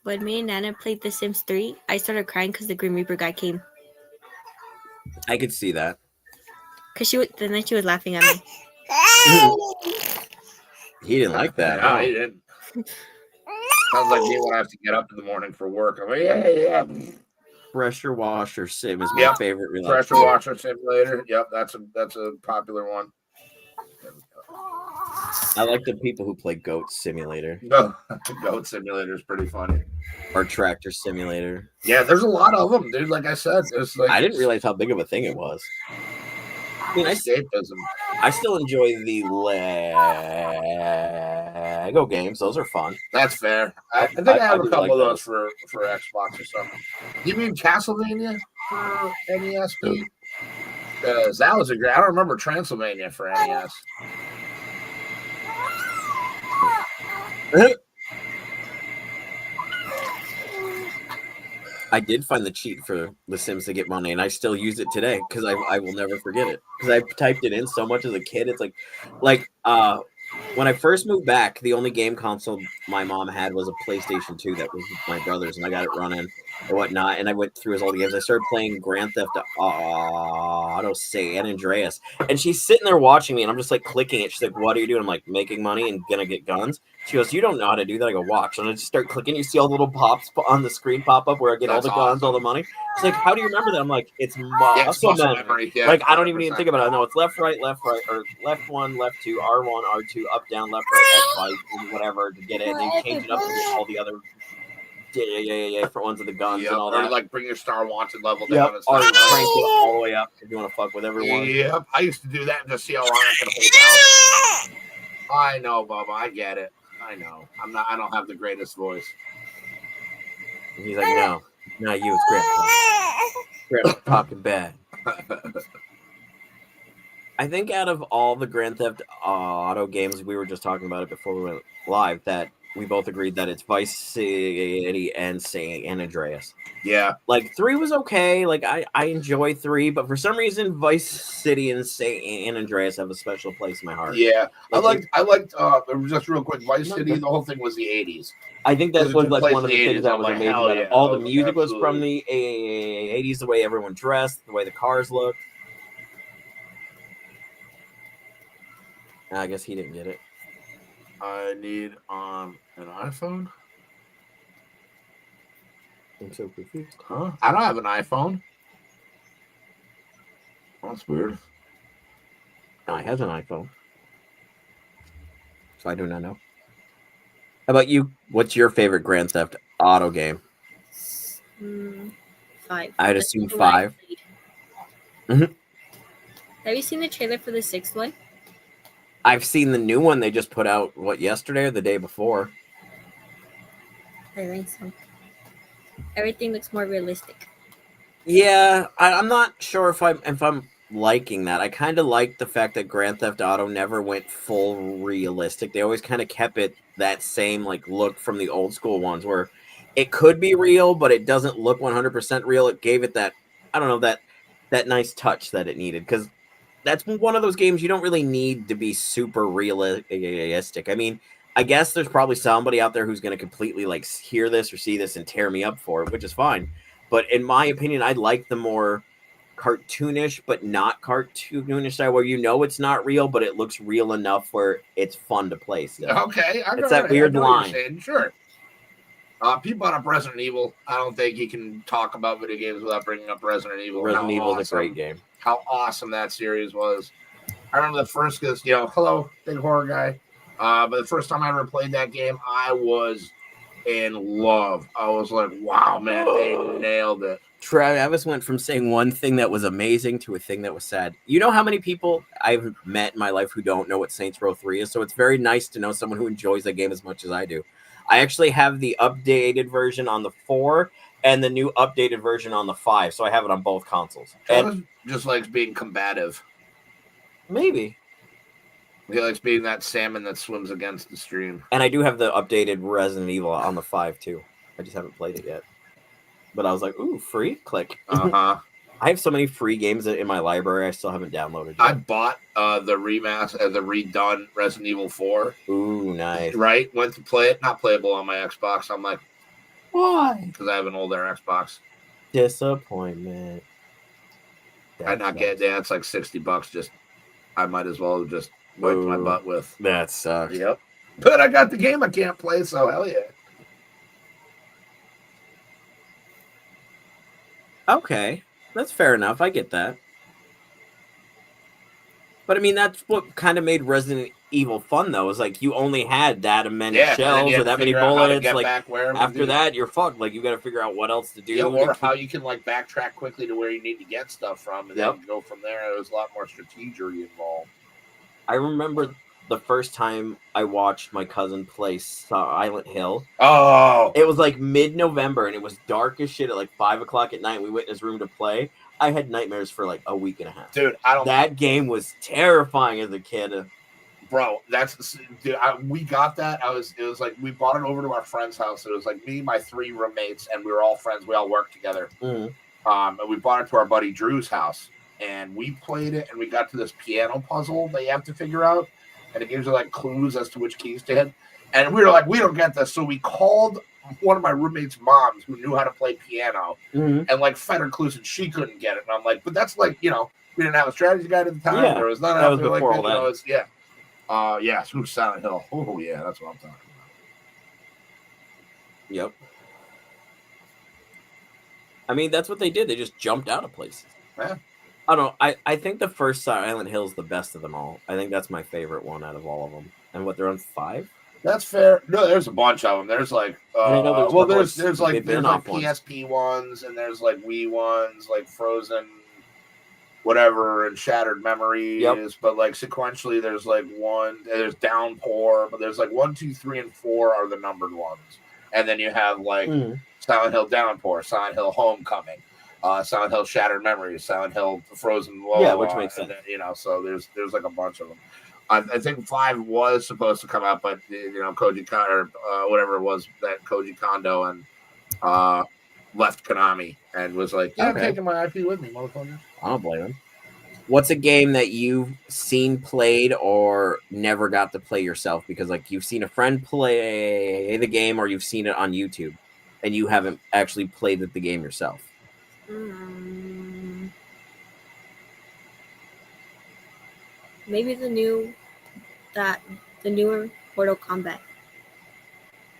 When me and Nana played The Sims 3, I started crying because the Grim Reaper guy came. I could see that. Because then she was laughing at me. He didn't like that. No, he didn't. Sounds like me when I have to get up in the morning for work. I'm like, yeah. Pressure washer sim is my favorite. Pressure washer simulator. Yep, that's a popular one. I like the people who play Goat Simulator. Goat Simulator is pretty funny. Or Tractor Simulator. Yeah, there's a lot of them, dude. Like I said, I didn't realize how big of a thing it was. I mean, I still enjoy the Lego games. Those are fun. That's fair. I think I have a couple of those for Xbox or something. You mean Castlevania for NES, Pete? Because that was a great. I don't remember Transylvania for NES. I did find the cheat for The Sims to get money, and I still use it today because I will never forget it. Because I typed it in so much as a kid. It's like when I first moved back, the only game console my mom had was a PlayStation 2 that was my brother's, and I got it running and whatnot. And I went through all the games. I started playing Grand Theft Auto San Andreas, and she's sitting there watching me, and I'm just like clicking it. She's like, "What are you doing?" I'm like, "Making money and gonna get guns." She goes, "You don't know how to do that." I go, "Watch." And I just start clicking. You see all the little pops on the screen pop up where I get all the guns, all the money. She's like, "How do you remember that?" I'm like, "It's muscle memory." Yeah, like, I don't even think about it. I know it's left, right, or left one, left two, R1, R2, up, down, left, right, X, Y, whatever to get it. And then you change it up to get all the other for ones of the guns and all or that. like bring your Star Wanted level down. Yep. Or crank it all the way up if you want to fuck with everyone. Yep. I used to do that and just see how long I can hold down. I know, Bubba. I get it. I know. I don't have the greatest voice. And he's like, "No, not you. It's Grandpa. Grandpa talking bad." I think out of all the Grand Theft Auto games, we were just talking about it before we went live, that we both agreed that it's Vice City and San Andreas. Yeah. Like 3 was okay. Like I enjoy 3, but for some reason Vice City and San Andreas have a special place in my heart. Yeah. I liked just real quick, Vice City, the whole thing was the 80s. I think that was like one of the things that was like, amazing about it. yeah, All the music was from the 80s, the way everyone dressed, the way the cars looked. I guess he didn't get it. I need an iPhone. I'm so confused. Huh? I don't have an iPhone. That's weird. No, he has an iPhone. So I do not know. How about you? What's your favorite Grand Theft Auto game? 5. I'd assume 5. Have you seen the trailer for the 6th one? I've seen the new one they just put out, yesterday or the day before? I think so. Everything looks more realistic. Yeah, I'm not sure if I'm liking that. I kind of like the fact that Grand Theft Auto never went full realistic. They always kind of kept it that same like look from the old school ones where it could be real, but it doesn't look 100% real. It gave it that, I don't know, that nice touch that it needed, because that's one of those games you don't really need to be super realistic. I mean, I guess there's probably somebody out there who's going to completely like hear this or see this and tear me up for it, which is fine. But in my opinion, I like the more cartoonish, but not cartoonish style where it's not real, but it looks real enough where it's fun to play still. Okay. It's that weird line. Sure. People brought up Resident Evil. I don't think you can talk about video games without bringing up Resident Evil. Resident Evil is a great game. How awesome that series was. I remember the first, because, hello, big horror guy. But the first time I ever played that game, I was in love. I was like, wow, man, they nailed it. Travis went from saying one thing that was amazing to a thing that was sad. You know how many people I've met in my life who don't know what Saints Row 3 is? So it's very nice to know someone who enjoys that game as much as I do. I actually have the updated version on the 4 and the new updated version on the 5, so I have it on both consoles. And just likes being combative. Maybe. He likes being that salmon that swims against the stream. And I do have the updated Resident Evil on the 5 too. I just haven't played it yet. But I was like, ooh, free? Click. Uh-huh. I have so many free games in my library I still haven't downloaded yet. I bought the redone Resident Evil 4. Ooh, nice. Right? Went to play it. Not playable on my Xbox. I'm like, why? Because I have an older Xbox. Disappointment. I'd not get that. It's like $60. Just I might as well just wipe my butt with. That sucks. Yep. But I got the game I can't play, so hell yeah. Okay. That's fair enough. I get that. But I mean, that's what kind of made Resident Evil fun, though. Is like you only had that many shells or that many bullets. Like after that, you're fucked. Like you got to figure out what else to do. Yeah, or how you can like backtrack quickly to where you need to get stuff from, and then go from there. There's a lot more strategy involved. I remember the first time I watched my cousin play Silent Hill. Oh, it was like mid-November, and it was dark as shit at like 5 o'clock at night. We went in his room to play. I had nightmares for like a week and a half. Dude, I don't. That game was terrifying as a kid. Bro, dude. We got that. It was like we brought it over to our friend's house. It was like me, my 3 roommates, and we were all friends. We all worked together. Mm. And we brought it to our buddy Drew's house, and we played it. And we got to this piano puzzle that you have to figure out, and it gives you like clues as to which keys to hit. And we were like, we don't get this, so we called one of my roommates' moms who knew how to play piano, and like fed her clues, and she couldn't get it. And I'm like, but that's like, we didn't have a strategy guide at the time. Yeah, there was none that of was before all that. Yeah. Through Silent Hill. Oh yeah, that's what I'm talking about. Yep. I mean, that's what they did. They just jumped out of places. Yeah. I don't know. I think the first Silent Hill is the best of them all. I think that's my favorite one out of all of them. And what, they're on 5? That's fair. No, there's a bunch of them. There's like, there's like PSP ones, and there's like Wii ones, like Frozen, whatever, and Shattered Memories. Yep. But like sequentially, there's like there's Downpour, but there's like 1, 2, 3, and 4 are the numbered ones, and then you have like Silent Hill Downpour, Silent Hill Homecoming, Silent Hill Shattered Memories, Silent Hill Frozen. Which makes sense. Then, so there's like a bunch of them. I think 5 was supposed to come out, but Koji Kondo, or whatever it was, that Koji Kondo and left Konami and was like, "Yeah, I'm taking my IP with me, motherfuckers." I don't blame him. What's a game that you've seen played or never got to play yourself because like you've seen a friend play the game or you've seen it on YouTube and you haven't actually played the game yourself? Maybe the newer Mortal Kombat.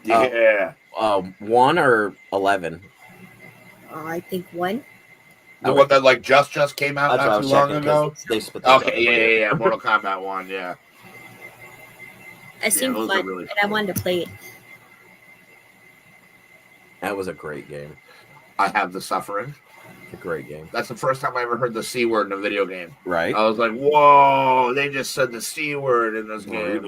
Yeah. 1 or 11? I think 1. The one that like just came out not too long ago. They split yeah. Mortal Kombat 1, yeah. It seemed fun, and I wanted to play it. That was a great game. I Have the Suffering. It's a great game. That's the first time I ever heard the C word in a video game. Right. I was like, whoa, they just said the C word in this game.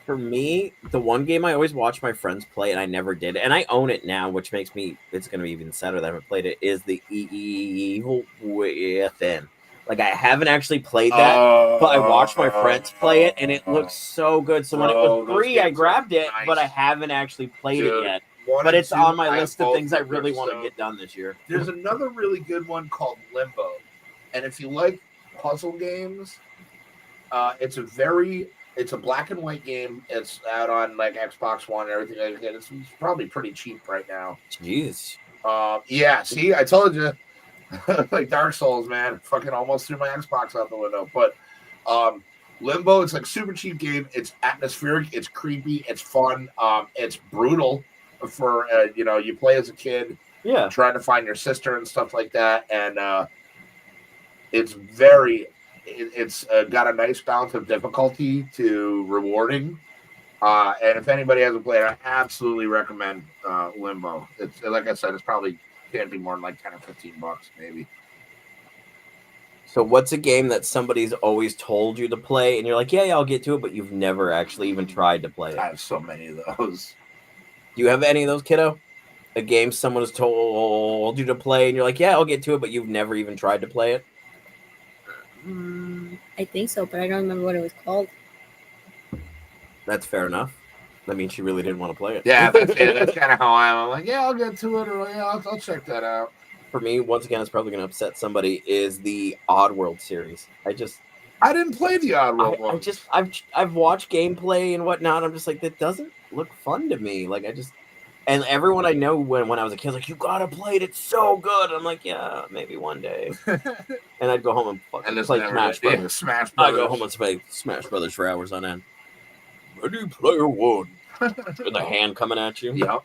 For me, the one game I always watch my friends play, and I never did, and I own it now, which makes it's going to be even sadder that I haven't played it, is the Evil Within. Like, I haven't actually played that, but I watched my friends play it, and it looks so good. So when it was free, I grabbed it, but I haven't actually played it yet. But it's on my list of things I really want to get done this year. There's another really good one called Limbo. And if you like puzzle games, it's a black and white game. It's out on like Xbox One and everything like that. It's probably pretty cheap right now. Jeez. Yeah, see, I told you. Like Dark Souls, man. Fucking almost threw my Xbox out the window. But Limbo, it's like super cheap game. It's atmospheric, it's creepy, it's fun, it's brutal. For you play as a kid, trying to find your sister and stuff like that, and it's got a nice balance of difficulty to rewarding. And if anybody hasn't played, I absolutely recommend Limbo. It's like I said, it's probably can't be more than like $10 or $15 maybe. So what's a game that somebody's always told you to play, and you're like, yeah, I'll get to it, but you've never actually even tried to play it? I have so many of those. Do you have any of those, kiddo? A game someone has told you to play, and you're like, yeah, I'll get to it, but you've never even tried to play it? I think so, but I don't remember what it was called. That's fair enough. That means she really didn't want to play it. Yeah, that's kind of how I am. I'm like, yeah, I'll get to it, or yeah, I'll check that out. For me, once again, it's probably going to upset somebody, is the Oddworld series. I didn't play the Oddworld one. I've watched gameplay and whatnot. I'm just like, that doesn't look fun to me. Like, and everyone I know when I was a kid was like, you gotta play it, it's so good. I'm like, yeah, maybe one day. And I'd go home and fucking play Smash Brothers. Yeah, Smash Brothers. I'd go home and play Smash Brothers for hours on end. Ready Player One. With the hand coming at you. Yep.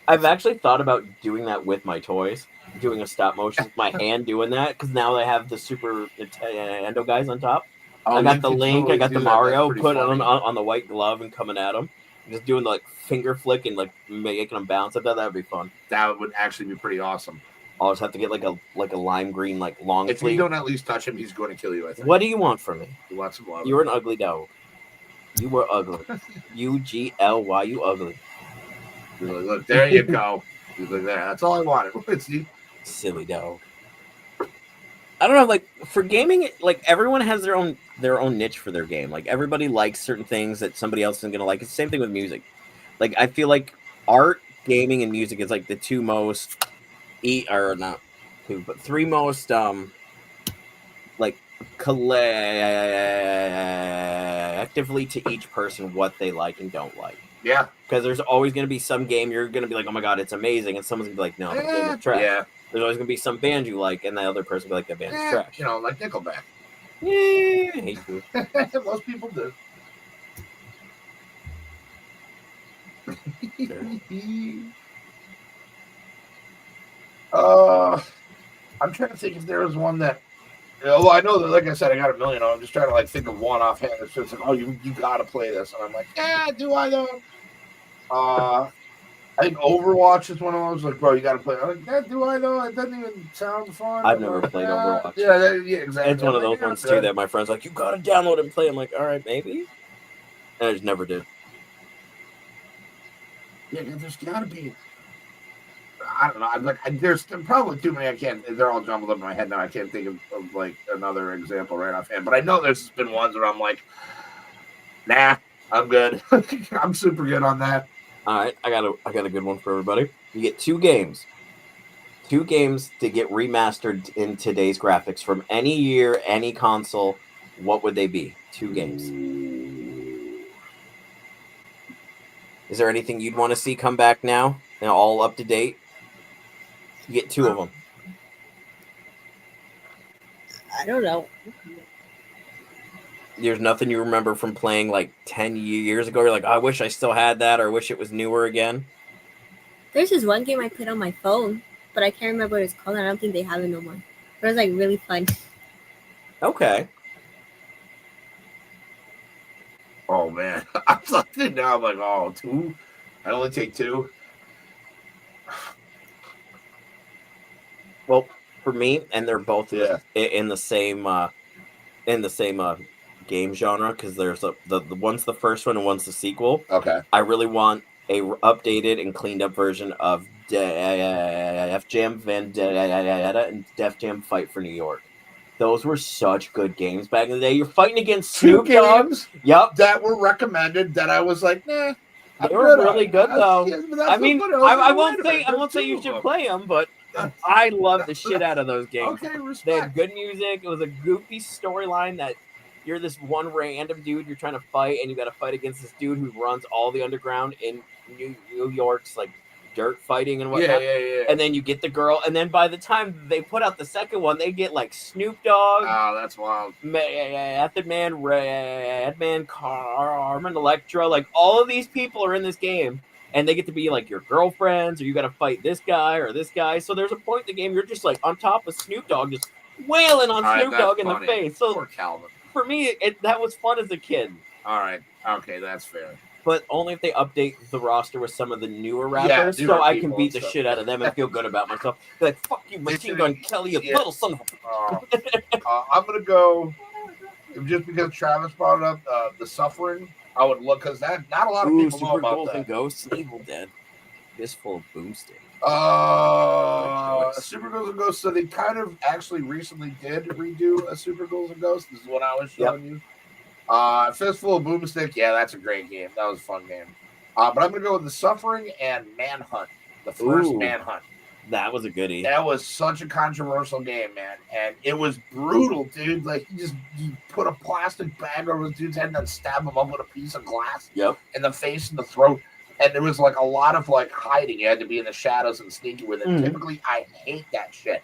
I've actually thought about doing that with my toys. Doing a stop motion with my hand doing that, because now they have the Super Nintendo guys on top. I got the Link, totally I got the Mario, put it on the white glove and coming at them. Just doing the like finger flick and like making them bounce. I thought that would be fun. That would actually be pretty awesome. I'll just have to get like a lime green like long If sleeve. you don't at least touch him, he's going to kill you, I think. What do you want from me? He wants some love. You were an ugly dog. You were ugly. UGLY, you ugly. He's like, look, there you go. He's like, there. That's all I wanted. See? Silly dog. I don't know, like for gaming, like everyone has their own niche for their game. Like everybody likes certain things that somebody else isn't gonna like. It's the same thing with music. Like I feel like art, gaming, and music is like the two most or not two, but three most like collectively to each person what they like and don't like. Yeah. Because there's always going to be some game you're going to be like, oh my god, it's amazing, and someone's going to be like, no, that game is trash. Yeah. There's always going to be some band you like, and the other person will be like, that band is trash. You know, like Nickelback. Yeah, I hate you. Most people do. I'm trying to think if there was one that. Well, I know that, like I said, I got a million. I'm just trying to like think of one offhand. It's just like, oh, you got to play this, and I'm like, yeah, do I though? I think Overwatch is one of those. Like, bro, you got to play. I'm like, yeah, do I though? It doesn't even sound fun. I've never played Overwatch. Yeah, exactly. It's one of those ones too that my friends like, you got to download and play. I'm like, all right, maybe. And I just never did. Yeah, there's got to be. I don't know. I'm like, there's probably too many. I can't. They're all jumbled up in my head now. I can't think of like another example right offhand. But I know there's been ones where I'm like, nah, I'm good. I'm super good on that. All right, I got a good one for everybody. You get two games to get remastered in today's graphics from any year, any console. What would they be? 2 games. Is there anything you'd want to see come back now and all up to date? You get 2 of them. I don't know. There's nothing you remember from playing like 10 years ago. You're like, oh, I wish I still had that, or I wish it was newer again. There's this one game I played on my phone, but I can't remember what it's called. I don't think they have it no more. But it was like really fun. Okay. Oh man, I'm something now. I'm like, oh, 2. I only take 2. Well, for me, and they're both in the same game genre, because there's the one's the first one and one's the sequel. Okay. I really want a updated and cleaned up version of Def Jam Vendetta and Def Jam Fight for New York. Those were such good games back in the day. You're fighting against Snoop Dogg. Yep. That were recommended that I was like, nah. They were really good though. I mean, I won't say you should play them, but I love the shit out of those games. Okay, respect. They had good music. It was a goofy storyline that you're this one random dude you're trying to fight, and you got to fight against this dude who runs all the underground in New York's like dirt fighting and whatnot. Yeah. And then you get the girl, and then by the time they put out the second one, they get like Snoop Dogg. Oh, that's wild. Method Man, Redman, Carmen Electra, like all of these people are in this game, and they get to be like your girlfriends, or you got to fight this guy or this guy. So there's a point in the game you're just like on top of Snoop Dogg, just wailing on Snoop Dogg in the face. So poor Calvin. For me, that was fun as a kid. All right, okay, that's fair. But only if they update the roster with some of the newer rappers, so I can beat the shit out of them and feel good about myself. Be like, fuck you, Machine Gun Kelly, you little son of a... I'm going to go, just because Travis brought it up, The Suffering, I would look, because that not a lot of people know about that. Ghosts, Evil Dead, Fistful of Boomstick. Super Ghouls and Ghosts, so they kind of actually recently did redo a Super Ghouls and Ghosts. This is what I was showing you. Fistful of Boomstick, yeah, that's a great game. That was a fun game. But I'm going to go with The Suffering and Manhunt, the first Manhunt. That was a goodie. That was such a controversial game, man. And it was brutal, dude. Like, you put a plastic bag over the dude's head and then stab him up with a piece of glass in the face and the throat. And there was, like, a lot of, like, hiding. You had to be in the shadows and sneaky with it. Typically, I hate that shit.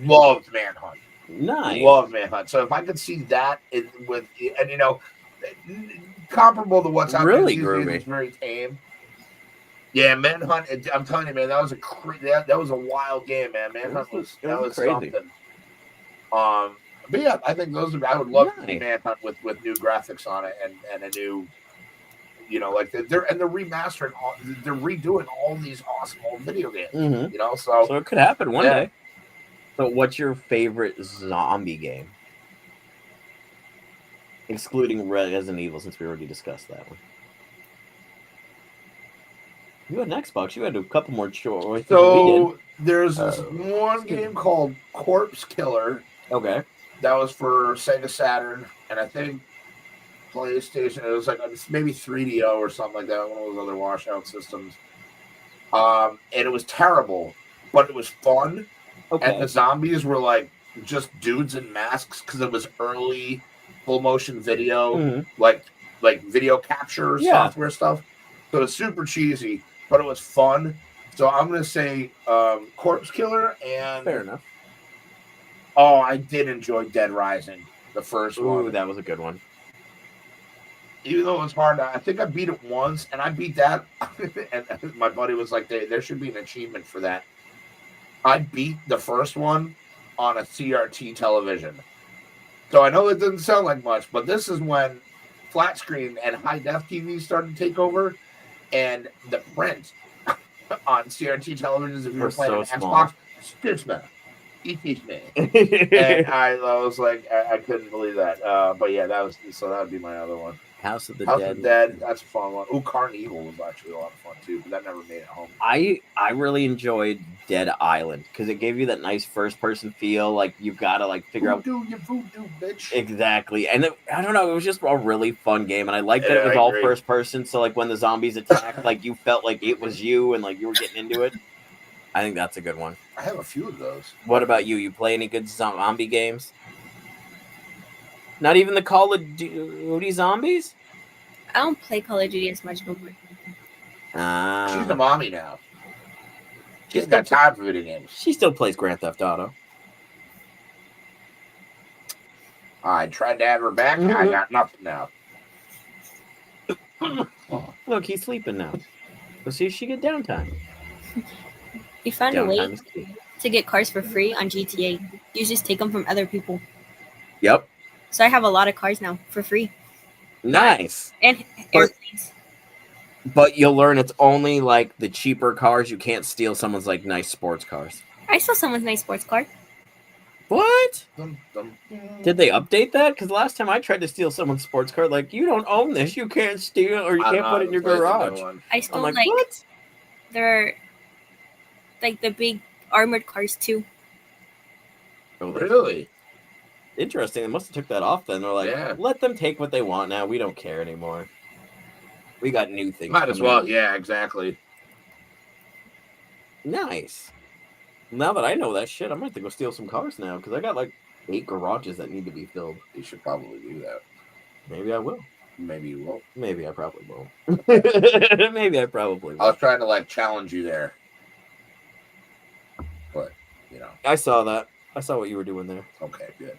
Loved Manhunt. Nice. Love Manhunt. So if I could see that with, and you know, comparable to what's happening, really groovy. It's very tame. Yeah, Manhunt. I'm telling you, man, that was that was a wild game, man. Manhunt was crazy. Something. But yeah, I think those. I would love to see Manhunt with new graphics on it and a new, you know, like they're remastering, they're redoing all these awesome old video games. You know, so it could happen one day. So what's your favorite zombie game? Excluding Resident Evil, since we already discussed that one. You had an Xbox. You had a couple more choices. So there's this one game called Corpse Killer. Okay. That was for Sega Saturn, and I think PlayStation. It was like maybe 3DO or something like that. One of those other washout systems. And it was terrible, but it was fun. And Okay. the zombies were like just dudes in masks because it was early full motion video, Mhm. like video capture Yeah. software stuff. So it's super cheesy, but it was fun. So I'm gonna say Corpse Killer and Fair enough. oh, I did enjoy Dead Rising, the first Ooh, one. that was a good one. Even though it was hard, I think I beat it once, and I beat that. And my buddy was like, "There should be an achievement for that." I beat the first one on a CRT television. So I know it doesn't sound like much, but this is when flat screen and high def TVs started to take over, and the print on CRT televisions, if you were Were playing so an small. Xbox, stitch me, eat me. And I was like, I couldn't believe that. But yeah, that would be my other one. House of the House Dead. of the Dead, that's a fun one. Ooh, Carnival was actually a lot of fun too, but that never made it home. I really enjoyed Dead Island because it gave you that nice first person feel. Like you gotta like figure out Voodoo, you voodoo bitch. exactly, and I don't know. It was just a really fun game, and I liked that Yeah, it was I all agree. first person. So like when the zombies attacked, like you felt like it was you, and like you were getting into it. I think that's a good one. I have a few of those. What about you? You play any good zombie games? Not even the Call of Duty zombies? I don't play Call of Duty as much no more. She's a Ah, mommy now. she She's got still, time for video games. she still plays Grand Theft Auto. I tried to have her back. I got nothing now. Look, he's sleeping now. Let's see if she get downtime. We found a way Downtime is key. to get cars for free on GTA. You just take them from other people. Yep. So I have a lot of cars now for free. Nice. And airplanes. But you'll learn it's only like the cheaper cars. You can't steal someone's like nice sports cars. I saw someone's nice sports car. What? Dum, dum. Did they update that? Because last time I tried to steal someone's sports car, like you don't own this, you can't steal or you I can't put it in your played the new garage. one. I I'm stole like, like what? they're like the big armored cars too. Oh, that's Really? interesting. They must have took that off then. They're like, Yeah. let them take what they want now. We don't care anymore. We got new things. Might as coming well. out. Yeah, exactly. Nice. Now that I know that shit, I might have to go steal some cars now because I got like 8 garages that need to be filled. You should probably do that. Maybe I will. Maybe you won't. Maybe I probably won't. Maybe I probably I will. was trying to like challenge you there, but you know, I saw that. I saw what you were doing there. okay, good.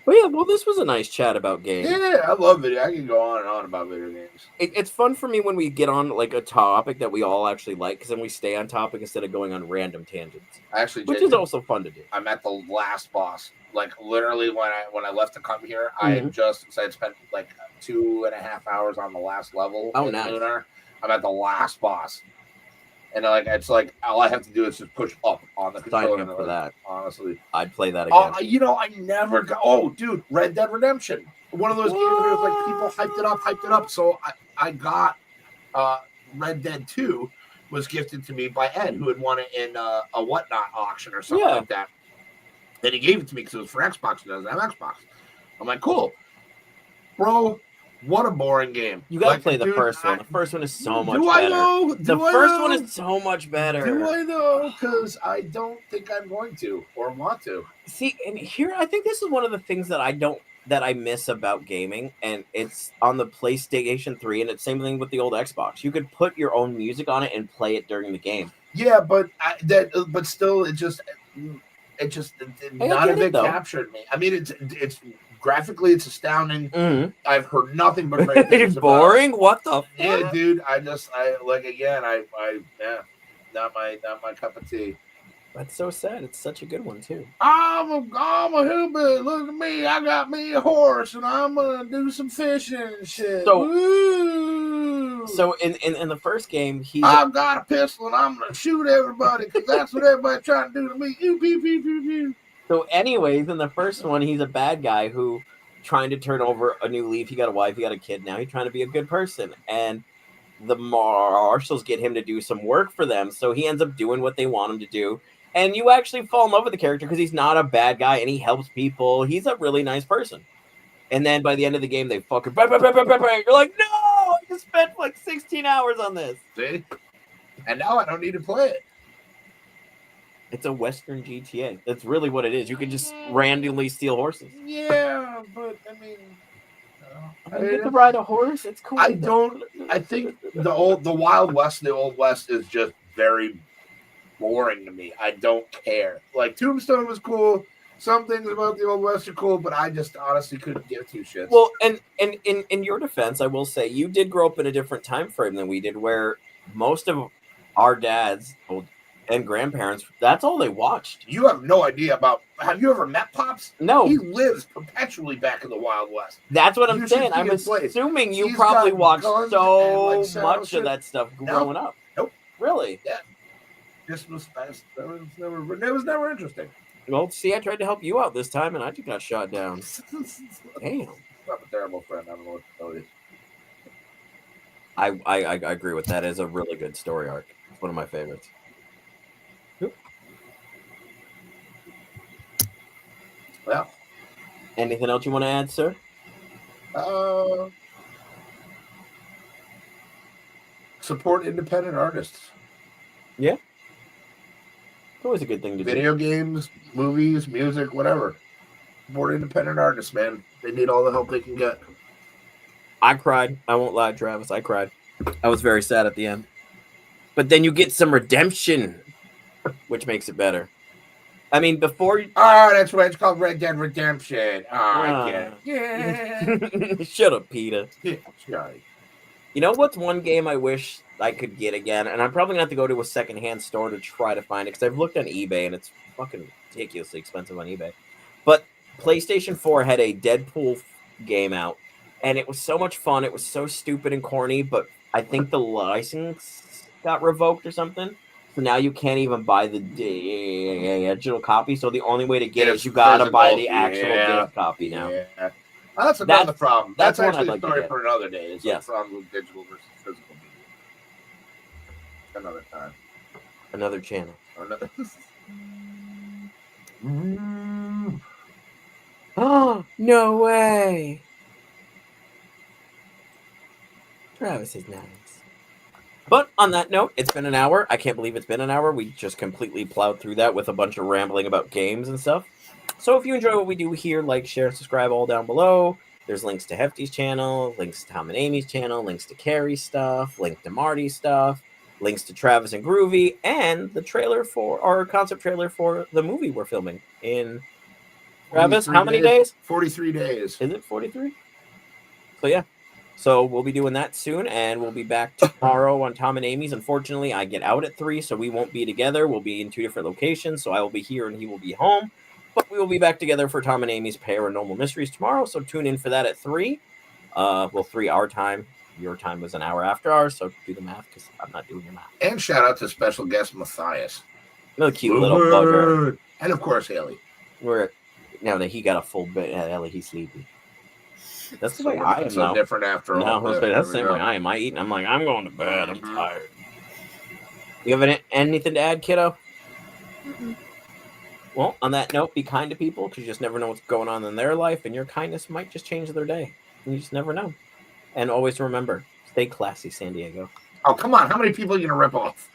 But yeah, well, this was a nice chat about games. Yeah, I love video. I can go on and on about video games. It's fun for me when we get on like a topic that we all actually like, because then we stay on topic instead of going on random tangents, Actually, which Jason, is also fun to do. I'm at the last boss. Like literally, when I left to come here, I had I had spent like 2.5 hours on the last level. Oh, in nice. Lunar. I'm at the last boss, and it's like all I have to do is just push up on the Sign controller. me up for that. Honestly, I'd play that again. I never got. Oh, dude, Red Dead Redemption. One of those games where it's like people hyped it up. So I got Red Dead 2 was gifted to me by Ed, who had won it in a Whatnot auction or something like that. Then he gave it to me because it was for Xbox. He doesn't have Xbox. I'm like, cool, bro. What a boring game. You gotta play the first one. The first one is so much better. I know? The first one is so much better. Do I know? Because I don't think I'm going to or want to. See, and here I think this is one of the things that I miss about gaming, and it's on the PlayStation 3, and it's same thing with the old Xbox. You could put your own music on it and play it during the game. Yeah, but still, it none of it captured me. I mean, it's graphically, it's astounding. Mm-hmm. I've heard nothing but great things. Boring? What the? Yeah, dude. Not my cup of tea. That's so sad. It's such a good one too. I'm a hillbilly. Look at me. I got me a horse, and I'm gonna do some fishing and shit. So in the first game, I've got a pistol, and I'm gonna shoot everybody because that's what everybody's trying to do to me. Pew, pew, pew, pew, pew. So, anyways, in the first one, he's a bad guy who trying to turn over a new leaf. He got a wife, he got a kid. Now he's trying to be a good person, and the marshals get him to do some work for them. So he ends up doing what they want him to do. And you actually fall in love with the character because he's not a bad guy and he helps people. He's a really nice person. And then by the end of the game, they fucking bang, bang, bang, bang, bang, bang. You're like, no, I just spent like 16 hours on this. See? And now I don't need to play it. It's a Western GTA. That's really what it is. You can just randomly steal horses. Yeah, but I mean, You get to ride a horse. It's cool. I think the Wild West, the Old West is just very boring to me. I don't care. Like Tombstone was cool. Some things about the Old West are cool, but I just honestly couldn't give two shits. Well, and in your defense, I will say you did grow up in a different time frame than we did, where most of our dads and grandparents, that's all they watched. You have no idea about. Have you ever met Pops? No. He lives perpetually back in the Wild West. That's what I'm You should saying. see I'm his place. assuming you He's probably got watched guns so and, like, much shit. of that stuff growing up. Nope. Really? Yeah. This was never interesting. Well, see, I tried to help you out this time, and I just got shot down. Damn. I'm a terrible friend. I don't know what to tell you. I agree with that. It's a really good story arc. It's one of my favorites. Well, anything else you want to add, sir? Support independent artists. Yeah. It's always a good thing to do. Video games, movies, music, whatever. Support independent artists, man. They need all the help they can get. I cried. I won't lie, Travis. I cried. I was very sad at the end. But then you get some redemption, which makes it better. I mean, before you... Oh, that's why it's called Red Dead Redemption. Oh, I get it. Yeah. Shut up, Peter. Yeah, sorry. You know what's one game I wish I could get again? And I'm probably going to have to go to a secondhand store to try to find it, because I've looked on eBay, and it's fucking ridiculously expensive on eBay. But PlayStation 4 had a Deadpool game out, and it was so much fun. It was so stupid and corny, but I think the license got revoked or something. So now you can't even buy the digital copy. So the only way to get it is you gotta buy the actual disc copy now. Yeah. That's another problem. That's one actually I'd like a to story get. for another day. It's Yes. the problem with digital versus physical media. Another time. Another channel. Another. Oh, no way. Travis is nice. But on that note, it's been an hour. I can't believe it's been an hour. We just completely plowed through that with a bunch of rambling about games and stuff. So if you enjoy what we do here, like, share, and subscribe all down below. There's links to Hefty's channel, links to Tom and Amy's channel, links to Kerry's stuff, link to Marty's stuff, links to Travis and Groovy, and the trailer for our concept trailer for the movie we're filming in Travis. How many days? 43 days. Is it 43? So yeah. So we'll be doing that soon, and we'll be back tomorrow on Tom and Amy's. Unfortunately, I get out at 3, so we won't be together. We'll be in 2 different locations, so I will be here and he will be home. But we will be back together for Tom and Amy's Paranormal Mysteries tomorrow, so tune in for that at 3. 3 our time. Your time was an hour after ours, so do the math, because I'm not doing your math. And shout out to special guest Matthias. Another cute little bugger. And of course, Haley. Now that he got a full bit, Ellie, he's sleepy. That's the way So I am so now. different after all. No, that's the same way I am. I eat and I'm like, I'm going to bed. I'm tired. You have anything to add, kiddo? Mm-mm. Well, on that note, be kind to people, because you just never know what's going on in their life, and your kindness might just change their day. You just never know. And always remember, stay classy, San Diego. Oh, come on. How many people are you going to rip off?